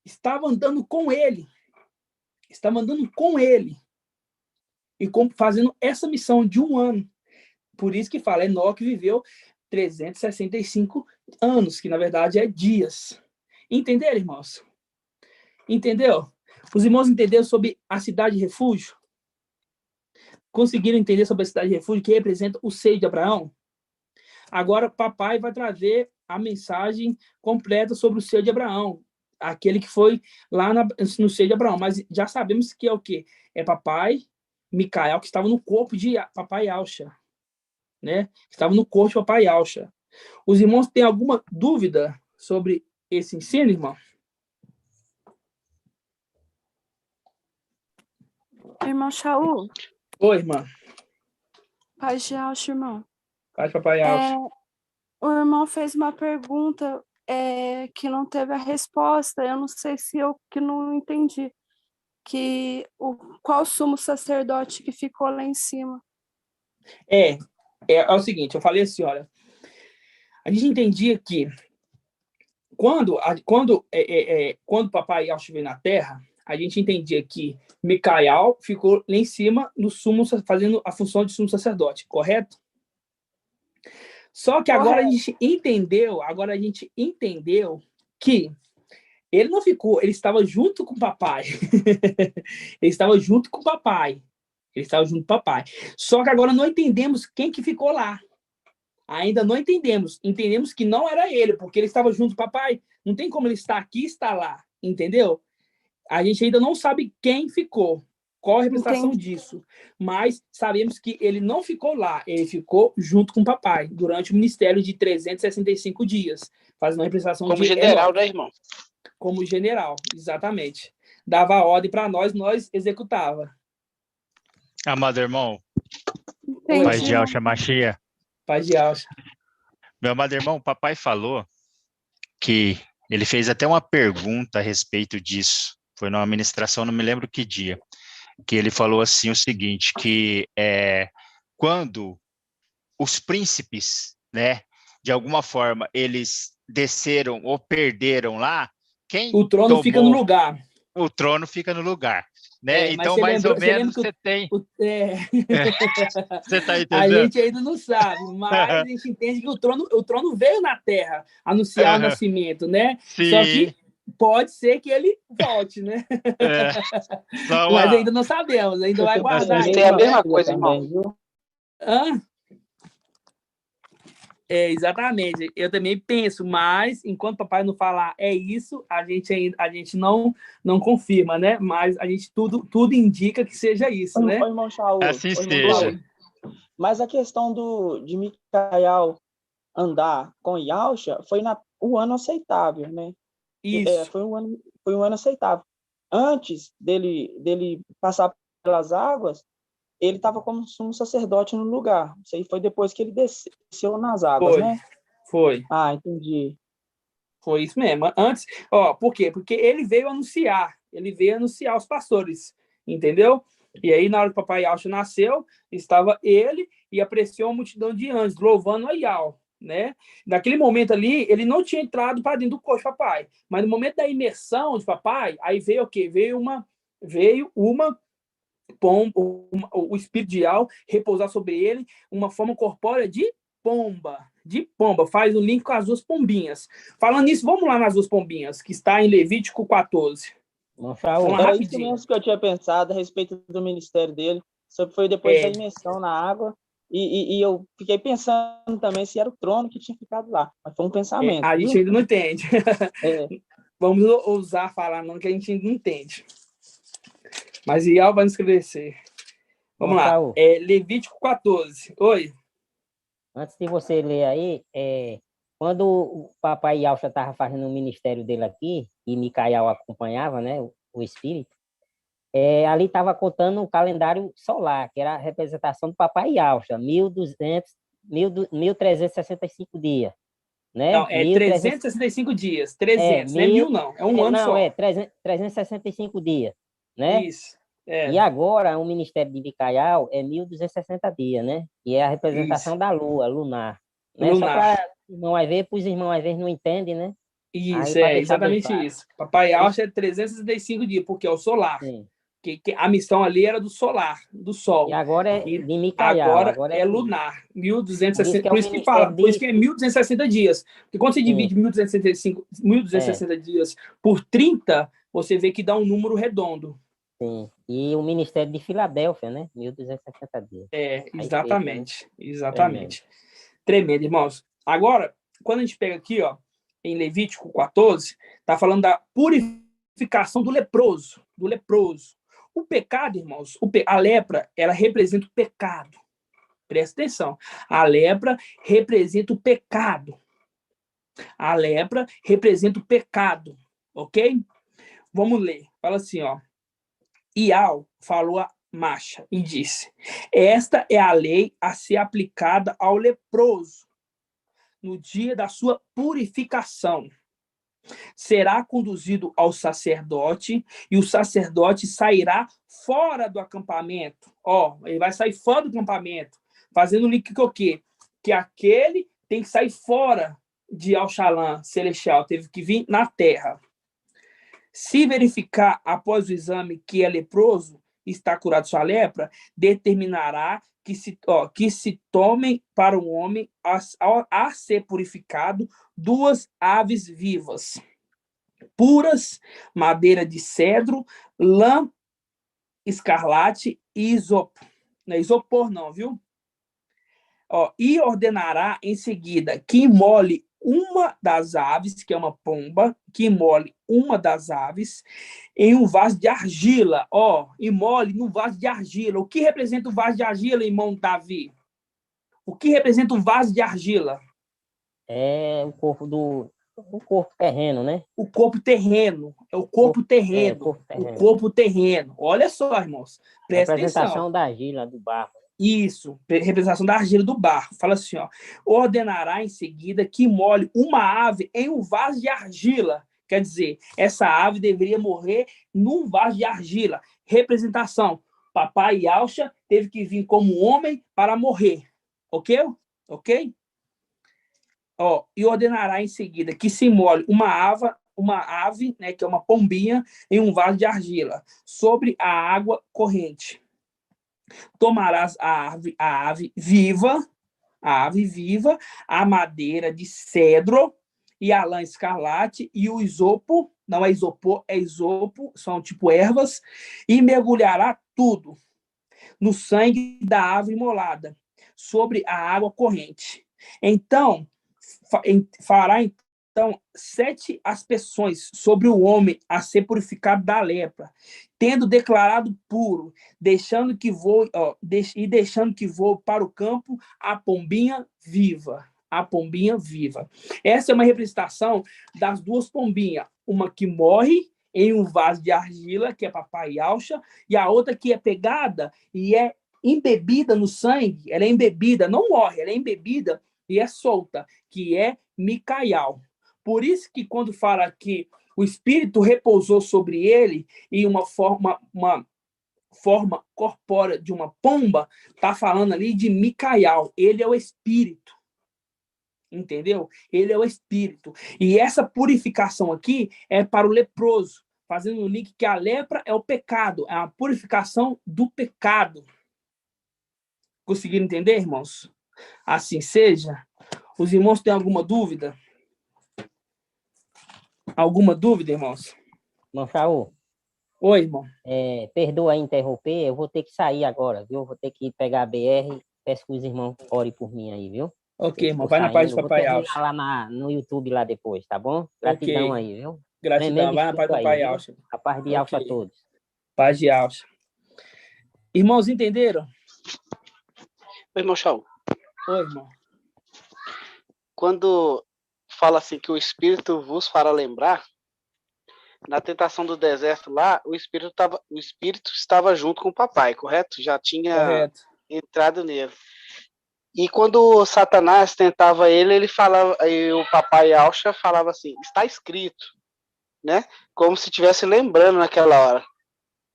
Speaker 9: estava andando com ele. Estava andando com ele. E fazendo essa missão de 1 ano. Por isso que fala, Enoque viveu 365 anos, que na verdade é dias. Entenderam, irmãos? Entendeu? Os irmãos entenderam sobre a cidade de refúgio? Conseguiram entender sobre a cidade de refúgio, que representa o seio de Abraão? Agora, papai vai trazer a mensagem completa sobre o seio de Abraão. Aquele que foi lá no seio de Abraão. Mas já sabemos que é o quê? É papai Micael, que estava no corpo de Papai Alcha, né? Estava no corpo de Papai Alcha. Os irmãos têm alguma dúvida sobre esse ensino, irmão?
Speaker 15: Irmão Shaul.
Speaker 9: Oi, irmã.
Speaker 15: Paz de Alcha, irmão.
Speaker 9: Paz, Papai Alcha.
Speaker 15: O irmão fez uma pergunta que não teve a resposta. Eu não sei se eu que não entendi. qual sumo sacerdote que ficou lá em cima?
Speaker 9: É o seguinte, eu falei assim, olha, a gente entendia que quando o papai Yahshua veio na Terra, a gente entendia que Micael ficou lá em cima no sumo, fazendo a função de sumo sacerdote, correto? Só que agora a gente entendeu que ele não ficou, ele estava junto com o papai. Ele estava junto com o papai. Só que agora não entendemos quem que ficou lá. Ainda não entendemos. Entendemos que não era ele, porque ele estava junto com o papai. Não tem como ele estar aqui e estar lá. Entendeu? A gente ainda não sabe quem ficou. Qual a representação disso? Mas sabemos que ele não ficou lá. Ele ficou junto com o papai durante o ministério de 365 dias. Fazendo a representação
Speaker 10: Como
Speaker 9: de
Speaker 10: general,
Speaker 9: Enoque.
Speaker 10: né, irmão?
Speaker 9: Como general, exatamente. Dava ordem para nós executava.
Speaker 3: Amado irmão,
Speaker 15: Entendi.
Speaker 3: Paz de Yahshua Mashiach.
Speaker 9: Paz de Yahshua.
Speaker 3: Meu amado irmão, o papai falou que ele fez até uma pergunta a respeito disso. Foi numa ministração, não me lembro que dia, que ele falou assim o seguinte, que quando os príncipes, né, de alguma forma, eles desceram ou perderam lá, quem
Speaker 9: o trono
Speaker 3: tomou,
Speaker 9: fica no lugar.
Speaker 3: O trono fica no lugar. Né? Então,
Speaker 9: mas
Speaker 3: mais ou menos,
Speaker 9: você
Speaker 3: tem... Você tá
Speaker 9: A
Speaker 3: entendendo?
Speaker 9: gente ainda não sabe, mas a gente entende que o trono veio na Terra anunciar o nascimento, né?
Speaker 3: Sim.
Speaker 9: Só que pode ser que ele volte, né? Mas ainda não sabemos, ainda vai guardar.
Speaker 10: Isso é a mesma coisa, irmão.
Speaker 9: Exatamente. Eu também penso, mas enquanto o papai não falar isso, a gente não confirma, né? Mas a gente tudo indica que seja isso, né?
Speaker 16: Ô, irmão Shaul,
Speaker 3: assim seja.
Speaker 16: Mas a questão de Micael andar com Yahshua foi o ano aceitável, né?
Speaker 9: Isso.
Speaker 16: Foi um ano aceitável. Antes dele passar pelas águas, ele estava como sumo sacerdote no lugar. Isso aí foi depois que ele desceu nas águas, né?
Speaker 9: Foi.
Speaker 16: Ah, entendi.
Speaker 9: Foi isso mesmo. Antes, por quê? Porque ele veio anunciar aos pastores, entendeu? E aí, na hora que o papai Yahshua nasceu, estava ele e apreciou a multidão de anjos, louvando a Yahweh, né? Naquele momento ali, ele não tinha entrado para dentro do corpo de papai, mas no momento da imersão de papai, aí veio o quê? Veio uma pomba, o espírito de Yahweh repousar sobre ele, uma forma corpórea de pomba. Faz o link com as duas pombinhas. Falando nisso, vamos lá nas duas pombinhas, que está em Levítico 14.
Speaker 16: Era isso mesmo que eu tinha pensado a respeito do ministério dele. Só que foi depois da imersão na água. E eu fiquei pensando também se era o trono que tinha ficado lá. Mas foi um pensamento.
Speaker 9: A gente ainda não entende. Vamos ousar falar, não, que a gente ainda não entende. Mas Ial vai nos esclarecer. Vamos lá. Levítico 14. Oi.
Speaker 5: Antes de você ler aí, quando o papai Yahshua estava fazendo o ministério dele aqui, e Micael acompanhava, né, o espírito, ali estava contando o calendário solar, que era a representação do papai Yahshua, 1365 dias. Né?
Speaker 9: Não, 365 dias. 300, não é 1000 não, é um ano só.
Speaker 5: Não, 365 dias. Né?
Speaker 9: Isso.
Speaker 5: E agora o ministério de Micael é 1260 dias, né? E é a representação da lua, lunar. Né? Só para os irmãos às vezes não entendem, né?
Speaker 9: Isso, exatamente isso. Papai Yahshua é 365 dias, porque é o solar. Que a missão ali era do solar, do sol.
Speaker 5: E agora é de Micael.
Speaker 9: Agora é lunar. 1260, por isso que fala, por isso que é 1260 dias. Porque quando você divide 1260 dias por 30, você vê que dá um número redondo.
Speaker 5: Sim. E o Ministério de Filadélfia, né? 1260 dias.
Speaker 9: Exatamente. Tremendo, irmãos. Agora, quando a gente pega aqui, em Levítico 14, está falando da purificação do leproso. O pecado, irmãos, a lepra, ela representa o pecado. Presta atenção. A lepra representa o pecado. Ok? Vamos ler. Fala assim, Ial falou a Masha e disse: esta é a lei a ser aplicada ao leproso no dia da sua purificação. será conduzido ao sacerdote, e o sacerdote sairá fora do acampamento. Ele vai sair fora do acampamento, fazendo o link que o quê? Que aquele tem que sair fora de Al-Shalom celestial, teve que vir na terra. Se verificar após o exame que é leproso, está curado de sua lepra, determinará que se tomem para o homem a ser purificado 2 aves vivas, puras, madeira de cedro, lã, escarlate e isopo. Não é isopor não, viu? E ordenará em seguida que imole uma das aves, que é uma pomba, que imole uma das aves em um vaso de argila. Imole no vaso de argila. O que representa o vaso de argila, irmão Davi? O que representa o vaso de argila?
Speaker 5: É o corpo terreno, né?
Speaker 9: O corpo terreno. É o corpo terreno. O corpo terreno. Olha só, irmãos. Presta atenção.
Speaker 5: Representação da argila, do barro.
Speaker 9: Isso, representação da argila do barro. Fala assim, ordenará em seguida que imole uma ave em um vaso de argila. Quer dizer, essa ave deveria morrer num vaso de argila. Representação. Papai Yahshua teve que vir como homem para morrer. Ok? E ordenará em seguida que se imole uma ave, né, que é uma pombinha, em um vaso de argila, sobre a água corrente. Tomarás a ave viva, a madeira de cedro e a lã escarlate e o isopo, não é isopor, é isopo, são tipo ervas, e mergulhará tudo no sangue da ave imolada, sobre a água corrente. Então, fará 7 aspersões sobre o homem a ser purificado da lepra, tendo declarado puro, deixando que voe para o campo a pombinha viva. Essa é uma representação das 2 pombinhas, uma que morre em um vaso de argila, que é Papai Yahshua, e a outra que é pegada e é embebida no sangue. Ela é embebida, não morre, ela é embebida e é solta, que é Micael. Por isso que quando fala que o Espírito repousou sobre ele em uma forma corpórea de uma pomba, está falando ali de Micael. Ele é o Espírito. Entendeu? Ele é o Espírito. E essa purificação aqui é para o leproso, fazendo o link que a lepra é o pecado, é a purificação do pecado. Conseguiram entender, irmãos? Assim seja. Os irmãos têm alguma dúvida? Alguma dúvida, irmãos?
Speaker 5: Irmão Shaul.
Speaker 9: Oi, irmão.
Speaker 5: Perdoa interromper, eu vou ter que sair agora, viu? Vou ter que pegar a BR. Peço que os irmãos orem por mim aí, viu?
Speaker 9: Ok, irmão. Vai na paz de Papai Yahshua.
Speaker 5: Lá no YouTube lá depois, tá bom? Gratidão aí, viu?
Speaker 9: Gratidão. Vai na paz de Papai Yahshua.
Speaker 5: A paz de Yahshua a todos.
Speaker 9: Paz de Yahshua. Irmãos, entenderam?
Speaker 10: Oi, irmão Shaul.
Speaker 9: Oi, irmão.
Speaker 10: Quando fala assim que o Espírito vos fará lembrar, na tentação do deserto lá, o Espírito estava junto com o papai, correto? Já tinha entrado nele. E quando Satanás tentava ele falava, e o papai Yahshua falava assim, está escrito, né? Como se estivesse lembrando naquela hora.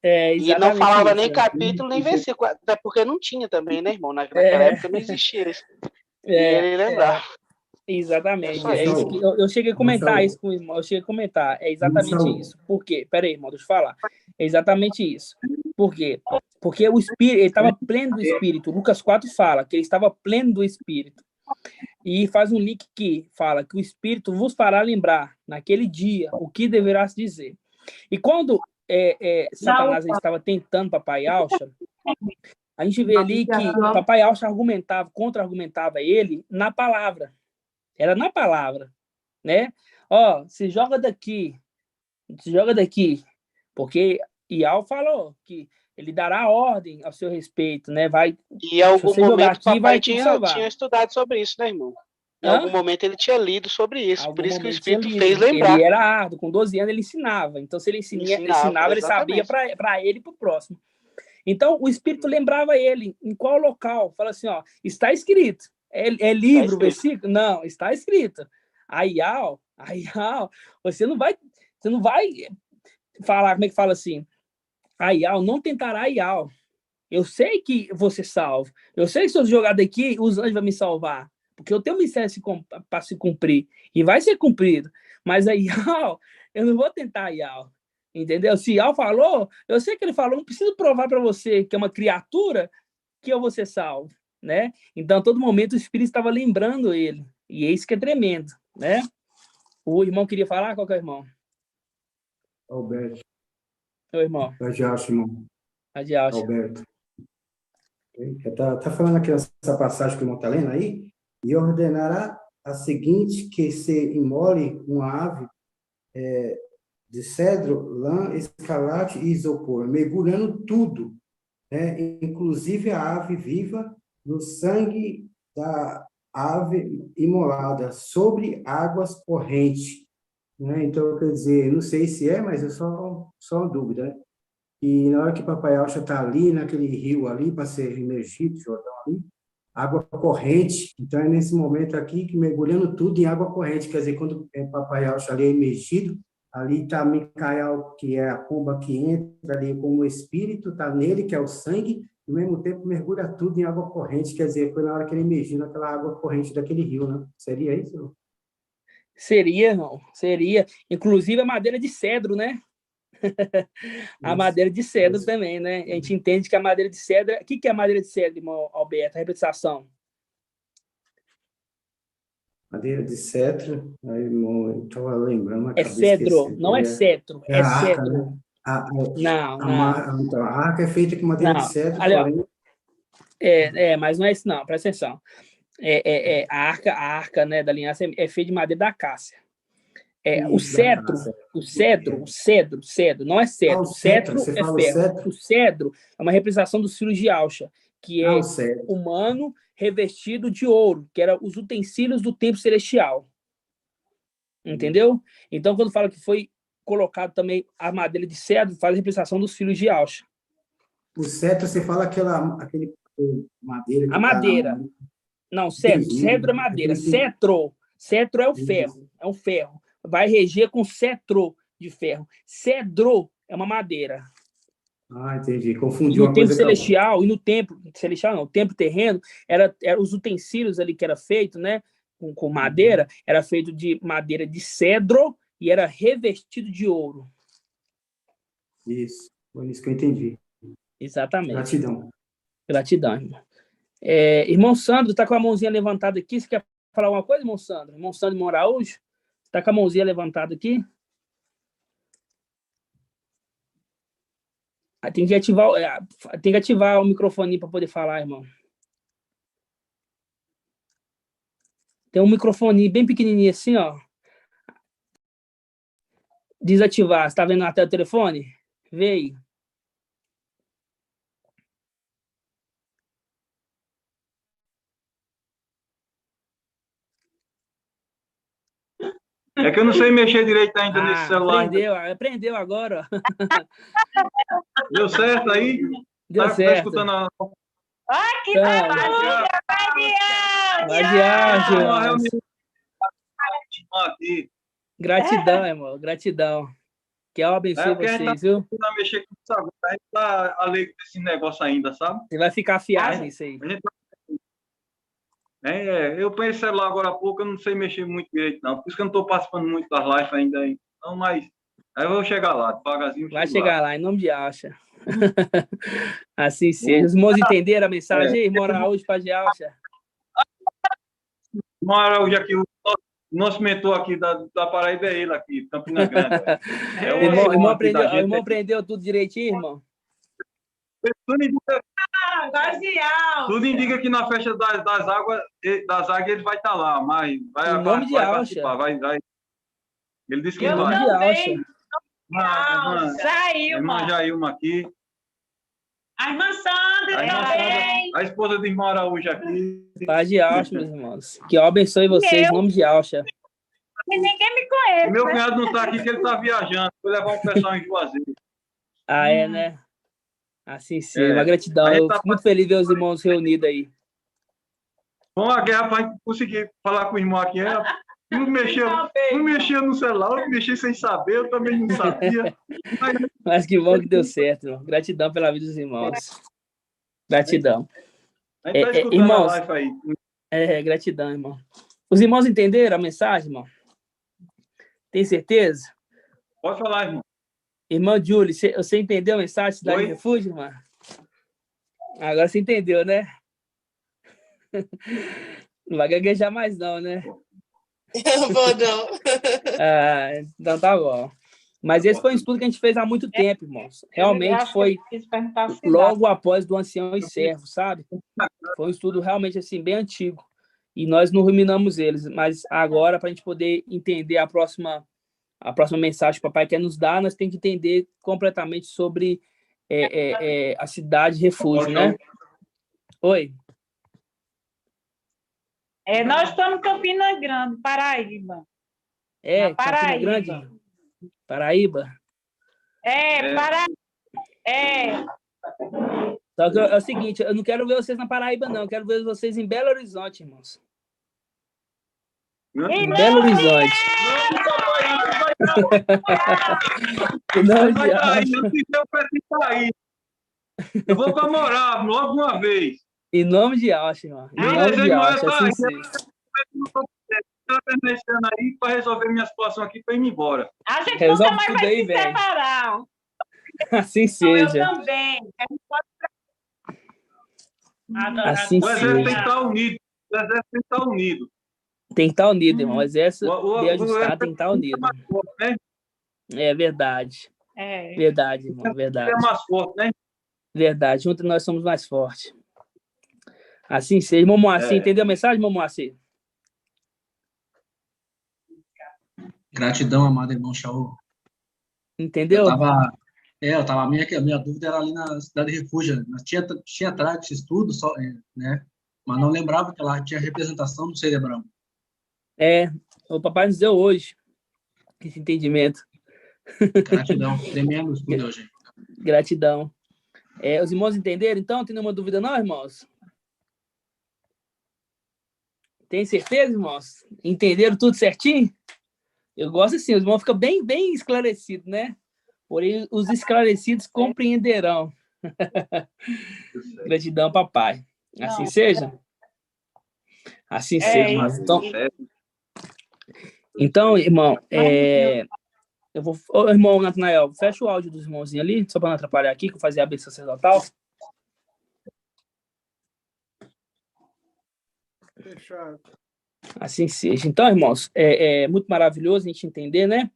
Speaker 10: E não falava isso, nem capítulo, nem versículo, até porque não tinha também, né, irmão? Naquela época não existia isso. E ele lembrava.
Speaker 9: Exatamente. Isso que eu cheguei a comentar isso com o irmão. É exatamente isso. Por quê? Pera aí, irmão, deixa eu falar. É exatamente isso. Por quê? Porque o Espírito, ele estava pleno do Espírito. Lucas 4 fala que ele estava pleno do Espírito. E faz um link que fala que o Espírito vos fará lembrar, naquele dia, o que deverá se dizer. E quando Satanás estava tentando Papai Yahshua, a gente vê ali que Papai Yahshua contra-argumentava ele na palavra. Era na palavra, né? Se joga daqui. Porque Ial falou que ele dará ordem ao seu respeito, né?
Speaker 10: E em algum momento o papai tinha estudado sobre isso, né, irmão? Em algum momento ele tinha lido sobre isso. Por isso que o Espírito fez lembrar.
Speaker 9: Ele era árduo, com 12 anos ele ensinava. Então, se ele ensinava, ele sabia para ele e para o próximo. Então, o Espírito lembrava ele em qual local. Fala assim, está escrito. É livro, versículo? Não, está escrito. A Ial Ayal, você não vai falar, como é que fala assim? Ayal, não tentará Ayal. Eu sei que vou ser salvo. Eu sei que se eu jogar daqui, os anjos vão me salvar. Porque eu tenho um mistério para se cumprir. E vai ser cumprido. Mas Ayal, eu não vou tentar Ayal. Entendeu? Se Ayal falou, eu sei que ele falou, não preciso provar para você que é uma criatura que eu vou ser salvo, né? Então, a todo momento, o Espírito estava lembrando ele. E é isso que é tremendo, né? O irmão queria falar? Qual que é o irmão?
Speaker 17: Alberto.
Speaker 9: O irmão.
Speaker 17: Adiacho, irmão.
Speaker 9: Adiacho.
Speaker 17: Alberto. Tá falando aqui essa passagem que o irmão está lendo aí? E ordenará a seguinte, que se imole uma ave de cedro, lã, escarlate e isopor, mergulhando tudo, né? Inclusive a ave viva, no sangue da ave imolada, sobre águas correntes. Né? Então, quer dizer, não sei se mas é só uma dúvida, né? E na hora que Papai Alcha está ali, naquele rio ali, para ser imergido, Jordão ali, água corrente. Então, é nesse momento aqui que mergulhando tudo em água corrente. Quer dizer, quando Papai Alcha ali é imergido, ali está Micael, que é a pomba que entra ali como espírito, está nele, que é o sangue, e ao mesmo tempo mergulha tudo em água corrente. Quer dizer, foi na hora que ele emergiu naquela água corrente daquele rio, né? Seria isso?
Speaker 9: Seria, irmão. Seria. Inclusive a madeira de cedro, né? A madeira de cedro também, né? A gente entende que a madeira de cedro... O que é a madeira de cedro, irmão Alberto? A repetição.
Speaker 17: Madeira de cedro, aí, irmão, eu estava lembrando...
Speaker 9: É cedro, não é cetro, é cedro.
Speaker 17: Né?
Speaker 9: Não.
Speaker 17: Então, a arca é feita com madeira de cedro,
Speaker 9: porém... mas não é isso não, presta atenção. A arca, né, da aliança é feita de madeira da acácia. O cedro, não é cedro. O cetro é ferro. O cedro é uma representação dos filhos de Alcha, que é humano revestido de ouro, que era os utensílios do templo celestial. Entendeu? Então, quando fala que foi colocado também a madeira de cedro, faz a representação dos filhos de Alcha.
Speaker 17: O cetro, você fala aquele madeira...
Speaker 9: A madeira. Não, cedro é madeira. Cetro é o ferro. É um ferro. Vai reger com cetro de ferro. Cedro é uma madeira.
Speaker 17: Entendi. Confundiu
Speaker 9: no templo celestial e no templo celestial, não, o templo terreno, era os utensílios ali que era feito, né, com madeira, era feito de madeira de cedro e era revestido de ouro.
Speaker 17: Isso, foi isso que eu entendi.
Speaker 9: Exatamente.
Speaker 17: Gratidão,
Speaker 9: irmão. Irmão Sandro, está com a mãozinha levantada aqui. Você quer falar alguma coisa, irmão Sandro? Irmão Sandro Moraújo, está com a mãozinha levantada aqui? Tem que ativar o microfone para poder falar, irmão. Tem um microfone bem pequenininho assim, ó. Desativar. Você está vendo até o telefone? Vê aí.
Speaker 18: É que eu não sei mexer direito ainda nesse celular.
Speaker 9: Aprendeu agora.
Speaker 18: Deu certo aí?
Speaker 9: Deu certo.
Speaker 18: Tá escutando a...
Speaker 8: Que maravilha!
Speaker 9: Gratidão, irmão. Gratidão. Que eu abençoe vocês, viu?
Speaker 18: Não mexer com isso agora. A gente tá alegre desse negócio ainda, sabe?
Speaker 9: Você vai ficar afiado nisso aí.
Speaker 18: Eu peguei celular agora há pouco, eu não sei mexer muito direito, não. Por isso que eu não estou participando muito das lives ainda. Não, mas aí eu vou chegar lá, devagarzinho.
Speaker 9: Vai chegar lá, em nome de Alcha. Assim seja. Os irmãos entenderam a mensagem? Irmão Araújo, Paz de Alcha.
Speaker 18: Irmão Araújo aqui, o nosso mentor aqui da Paraíba é ele aqui, Campina Grande.
Speaker 9: O irmão aprendeu tudo direitinho, irmão?
Speaker 18: Tudo indica que na festa das águas ele vai estar lá, mas vai
Speaker 9: nome de
Speaker 18: participar. Vai. Ele disse que
Speaker 9: vai. Nome de Alcha.
Speaker 18: Irmã Jailma aqui.
Speaker 19: A irmã Sandra também.
Speaker 18: A esposa do irmão Araújo aqui.
Speaker 9: Paz de Alcha, meus irmãos. Que eu abençoe vocês, em nome de Alcha.
Speaker 19: Ninguém me conhece.
Speaker 18: Meu cunhado não está aqui, que ele está viajando. Foi levar um pessoal em Juazeiro.
Speaker 9: Né? Assim sim, uma gratidão. Eu fico muito feliz de ver os irmãos reunidos aí.
Speaker 18: Bom, a guerra para conseguir falar com o irmão aqui Um mexia no celular, outro mexia sem saber, eu também não sabia.
Speaker 9: Mas que bom que deu certo, irmão. Gratidão pela vida dos irmãos. Gratidão.
Speaker 18: A gente tá escutando
Speaker 9: irmãos,
Speaker 18: a live aí.
Speaker 9: Gratidão, irmão. Os irmãos entenderam a mensagem, irmão? Tem certeza?
Speaker 18: Pode falar, irmão.
Speaker 9: Irmão Júlio, você entendeu a mensagem Cidade de Refúgio, irmão? Agora você entendeu, né? Não vai gaguejar mais não, né?
Speaker 14: Eu vou não.
Speaker 9: Então tá bom. Mas esse foi um estudo que a gente fez há muito tempo, irmãos. Realmente foi logo após do Ancião e Servo, sabe? Foi um estudo realmente assim bem antigo. E nós não ruminamos eles. Mas agora, para a gente poder entender a próxima mensagem que o papai quer nos dar, nós temos que entender completamente sobre a cidade refúgio, né? Oi.
Speaker 19: Nós estamos em Campina Grande, Paraíba.
Speaker 9: Campina Grande? Paraíba? Só que é o seguinte, eu não quero ver vocês na Paraíba, não. Eu quero ver vocês em Belo Horizonte, irmãos. Em Belo Horizonte.
Speaker 18: Eu vou para morar logo uma vez.
Speaker 9: Em nome de Alcha, irmão. Em nome de Alcha, assim seja.
Speaker 18: Aí para resolver minha situação aqui para ir embora.
Speaker 19: A gente
Speaker 9: resolve
Speaker 19: nunca mais
Speaker 9: tudo
Speaker 19: vai
Speaker 9: aí,
Speaker 19: se
Speaker 9: velho.
Speaker 19: separar.
Speaker 9: Assim seja.
Speaker 19: Eu também.
Speaker 9: Assim
Speaker 18: o exército tem que
Speaker 9: seja.
Speaker 18: estar unido. O exército tem que estar unido.
Speaker 9: Tem que estar unido, irmão. O exército bem ajustado tem que estar unido. É verdade. Verdade, irmão. Verdade.
Speaker 18: É mais forte, né?
Speaker 9: Verdade. Juntos nós somos mais fortes. Assim seja. Irmão Moacir, entendeu a mensagem, irmão Moacir?
Speaker 7: Gratidão, amado irmão Shaul.
Speaker 9: Entendeu?
Speaker 7: A minha dúvida era ali na Cidade de Refúgio. Nós tinha trago esse estudo, só, né? Mas não lembrava que lá tinha representação do Cerebrão.
Speaker 9: O papai nos deu hoje esse entendimento.
Speaker 7: Gratidão. Tremendo estudo hoje.
Speaker 9: Gratidão. Os irmãos entenderam, então? Tem nenhuma dúvida não, irmãos? Tem certeza, irmãos? Entenderam tudo certinho? Eu gosto assim, os irmãos ficam bem, bem esclarecidos, né? Porém, os esclarecidos compreenderão. Gratidão, papai. Assim seja? Assim seja, irmãos. Então, irmão, eu vou... Ô, irmão Natanael, fecha o áudio dos irmãozinhos ali, só para não atrapalhar aqui, que eu fazia a bênção sacerdotal.
Speaker 1: Fechado.
Speaker 9: Assim seja. Então, irmãos, é muito maravilhoso a gente entender, né?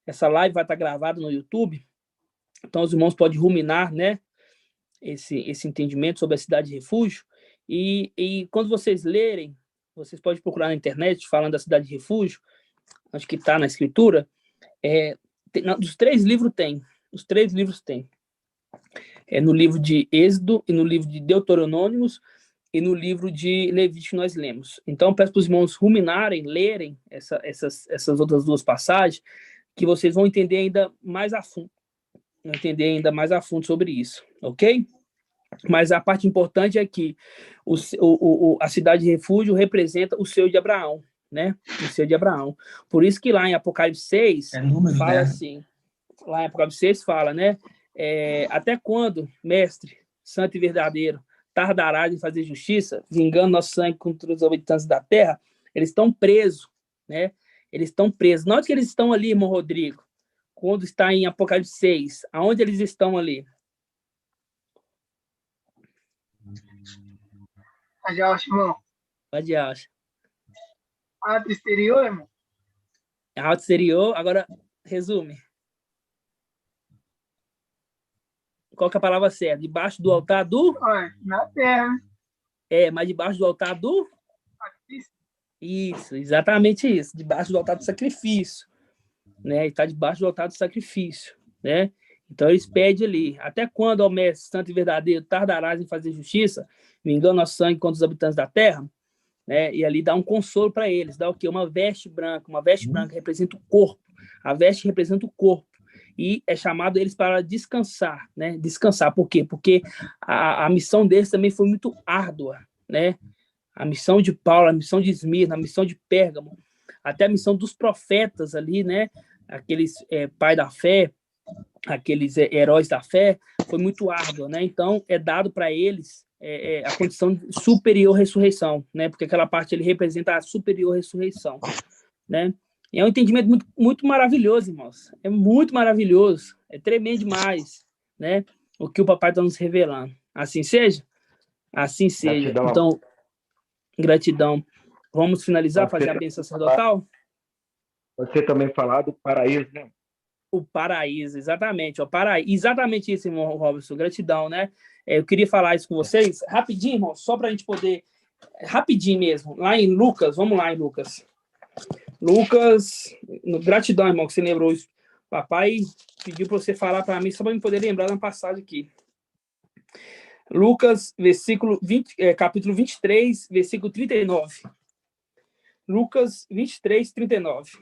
Speaker 9: Essa live vai estar gravada no YouTube. Então, os irmãos podem ruminar, né? Esse entendimento sobre a cidade de refúgio. E quando vocês lerem, vocês podem procurar na internet, falando da cidade de refúgio, acho que está na escritura. Dos 3 livros tem. Os 3 livros tem. No livro de Êxodo, e no livro de Deuteronômicos, e no livro de Levítico nós lemos. Então, peço para os irmãos ruminarem, lerem essas outras 2 passagens, que vocês vão entender ainda mais a fundo. Sobre isso, ok? Mas a parte importante é que a cidade de refúgio representa o seio de Abraão, né? O seio de Abraão. Por isso que lá em Apocalipse 6, fala assim, lá em Apocalipse 6 fala, né? Até quando, mestre, santo e verdadeiro, tardarás em fazer justiça, vingando nosso sangue contra os habitantes da terra? Eles estão presos, né? Eles estão presos. Não é que eles estão ali, irmão Rodrigo, quando está em Apocalipse 6. Aonde eles estão ali?
Speaker 11: Irmão.
Speaker 9: Pode acha.
Speaker 11: Ato exterior, irmão?
Speaker 9: Ato exterior. Agora, resume. Qual que é a palavra certa? Debaixo do altar do?
Speaker 11: Na terra.
Speaker 9: Mas debaixo do altar do? Isso, exatamente isso. Debaixo do altar do sacrifício. Né? Está debaixo do altar do sacrifício. Né? Então, eles pedem ali. Até quando, ó mestre santo e verdadeiro, tardarás em fazer justiça, vingando nosso sangue contra os habitantes da terra? Né? E ali dá um consolo para eles. Dá o quê? Uma veste branca. Uma veste branca representa o corpo. A veste representa o corpo. E é chamado eles para descansar, né? Descansar. Por quê? Porque a missão deles também foi muito árdua, né? A missão de Paulo, a missão de Esmirna, a missão de Pérgamo, até a missão dos profetas ali, né? Aqueles pai da fé, aqueles heróis da fé, foi muito árdua, né? Então, é dado para eles a condição de superior ressurreição, né? Porque aquela parte ele representa a superior ressurreição, né? E é um entendimento muito, muito maravilhoso, irmãos. É muito maravilhoso, é tremendo demais, né? O que o papai está nos revelando. Assim seja? Assim seja.
Speaker 20: Gratidão.
Speaker 9: Então, gratidão. Vamos finalizar, fazer a bênção sacerdotal?
Speaker 20: Você também falar do paraíso, né?
Speaker 9: O paraíso, exatamente. O paraíso. Exatamente isso, irmão Robson. Gratidão, né? Eu queria falar isso com vocês. Rapidinho, irmão, só para a gente poder... Rapidinho mesmo. Lá em Lucas, vamos lá em Lucas. Lucas, gratidão, irmão, que você lembrou isso. Papai pediu para você falar para mim, só para eu poder lembrar da passagem aqui. Lucas, capítulo 23, versículo 39. Lucas 23, 39.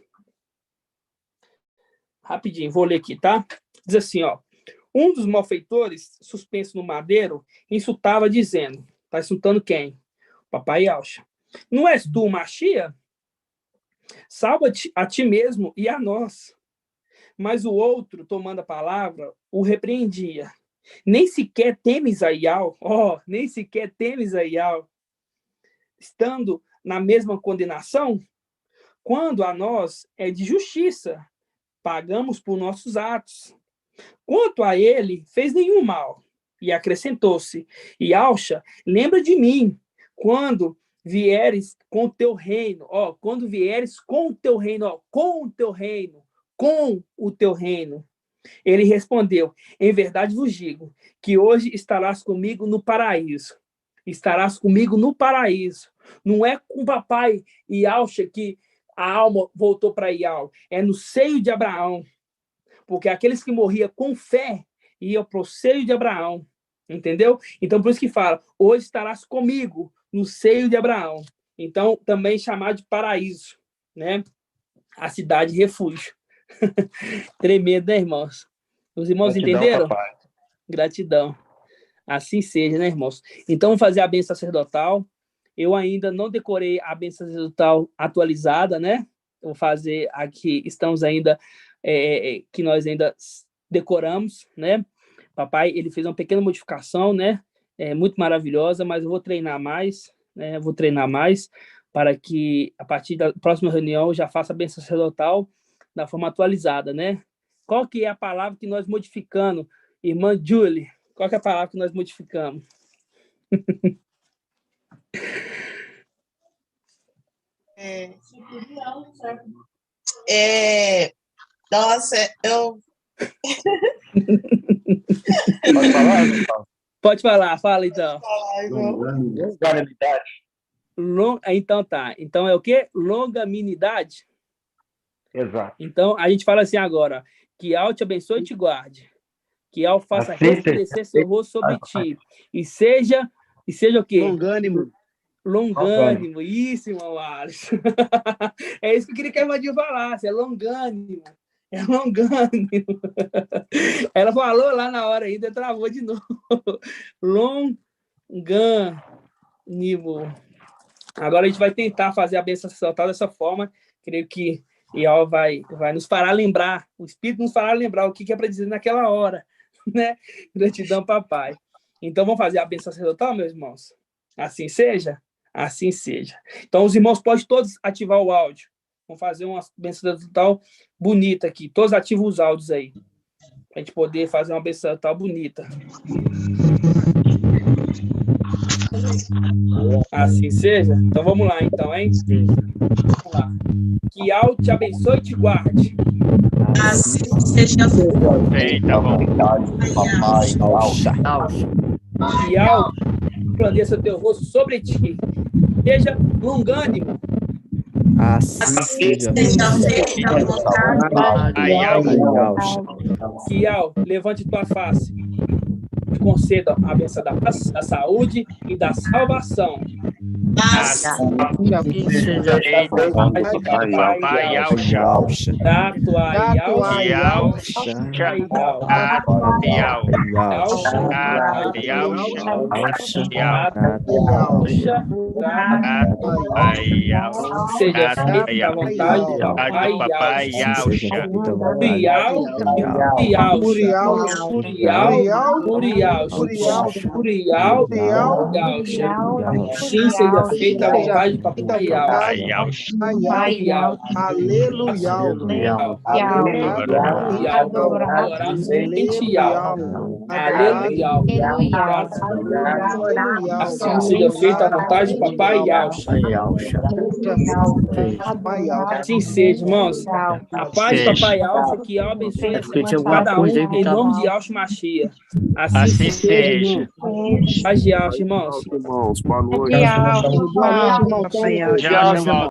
Speaker 9: Rapidinho, vou ler aqui, tá? Diz assim, ó. Um dos malfeitores, suspenso no madeiro, insultava, dizendo... Tá insultando quem? Papai Alcha. Não és tu, Machia? Salva-te a ti mesmo e a nós. Mas o outro, tomando a palavra, o repreendia. Nem sequer temes a Ial, nem sequer temes a Ial, estando na mesma condenação, quando a nós é de justiça, pagamos por nossos atos. Quanto a ele, fez nenhum mal. E acrescentou-se, e Alcha, lembra de mim, quando vieres com o teu reino, quando vieres com o teu reino, com o teu reino, com o teu reino. Ele respondeu, em verdade vos digo, que hoje estarás comigo no paraíso. Estarás comigo no paraíso. Não é com o papai Ialcha que a alma voltou para Ial, é no seio de Abraão. Porque aqueles que morriam com fé iam para o seio de Abraão. Entendeu? Então, por isso que fala, hoje estarás comigo no seio de Abraão. Então, também chamado de paraíso, né? A cidade refúgio. Tremendo, né, irmãos? Os irmãos
Speaker 20: Gratidão,
Speaker 9: entenderam?
Speaker 20: papai.
Speaker 9: Gratidão. Assim seja, né, irmãos? Então, vamos fazer a bênção sacerdotal. Eu ainda não decorei a bênção sacerdotal atualizada, né? Vou fazer aqui, estamos ainda, que nós ainda decoramos, né? Papai, ele fez uma pequena modificação, né? Muito maravilhosa, mas eu vou treinar mais, né? Vou treinar mais para que, a partir da próxima reunião, eu já faça a bênção sacerdotal da forma atualizada, né? Qual que é a palavra que nós modificamos? Irmã Julie, qual que é a palavra que nós modificamos?
Speaker 14: Nossa, eu...
Speaker 20: Pode falar, Gustavo?
Speaker 9: Pode falar, fala então.
Speaker 20: Longanimidade.
Speaker 9: Então tá. Então é o quê? Longanimidade?
Speaker 20: Exato.
Speaker 9: Então a gente fala assim agora, que Al te abençoe e te guarde. Que Al faça resplandecer seu rosto sobre ti. E seja o quê? Longânimo. Isso, irmão Alisson. É isso que eu queria que a Irmandinha falasse. É longânimo. É longânimo. Ela falou lá na hora ainda, travou de novo. Longânimo. Agora a gente vai tentar fazer a bênção sacerdotal dessa forma. Creio que Ial vai nos fará lembrar, o Espírito nos fará lembrar o que é para dizer naquela hora, né? Gratidão, papai. Então vamos fazer a bênção sacerdotal, meus irmãos? Assim seja? Assim seja. Então os irmãos podem todos ativar o áudio. Vamos fazer uma bênção sacerdotal bonita aqui. Todos ativam os áudios aí. Para a gente poder fazer uma bênção sacerdotal bonita. Assim seja? Então vamos lá, então, hein? Vamos lá. Que Al te abençoe e te guarde.
Speaker 14: Assim seja.
Speaker 3: Eita, bom.
Speaker 9: Que Al resplandeça o teu rosto sobre ti. Seja longânimo.
Speaker 14: Assim seja.
Speaker 9: Que Al levante tua face. Te conceda a bênção da saúde e da salvação. Seja feita a vontade do papai Yalcha. Sim, seja feita a vontade do papai Yalcha.
Speaker 21: Aleluia.
Speaker 9: Adorar somente Aleluia. Assim seja feita a vontade do papai Yalcha. Assim seja, irmãos. A paz do papai Yalcha que abençoe cada um em nome de Yalcha Machia. Assim seja. Paz de Yalcha, irmãos.
Speaker 21: Boa noite.
Speaker 3: Tchau, irmão.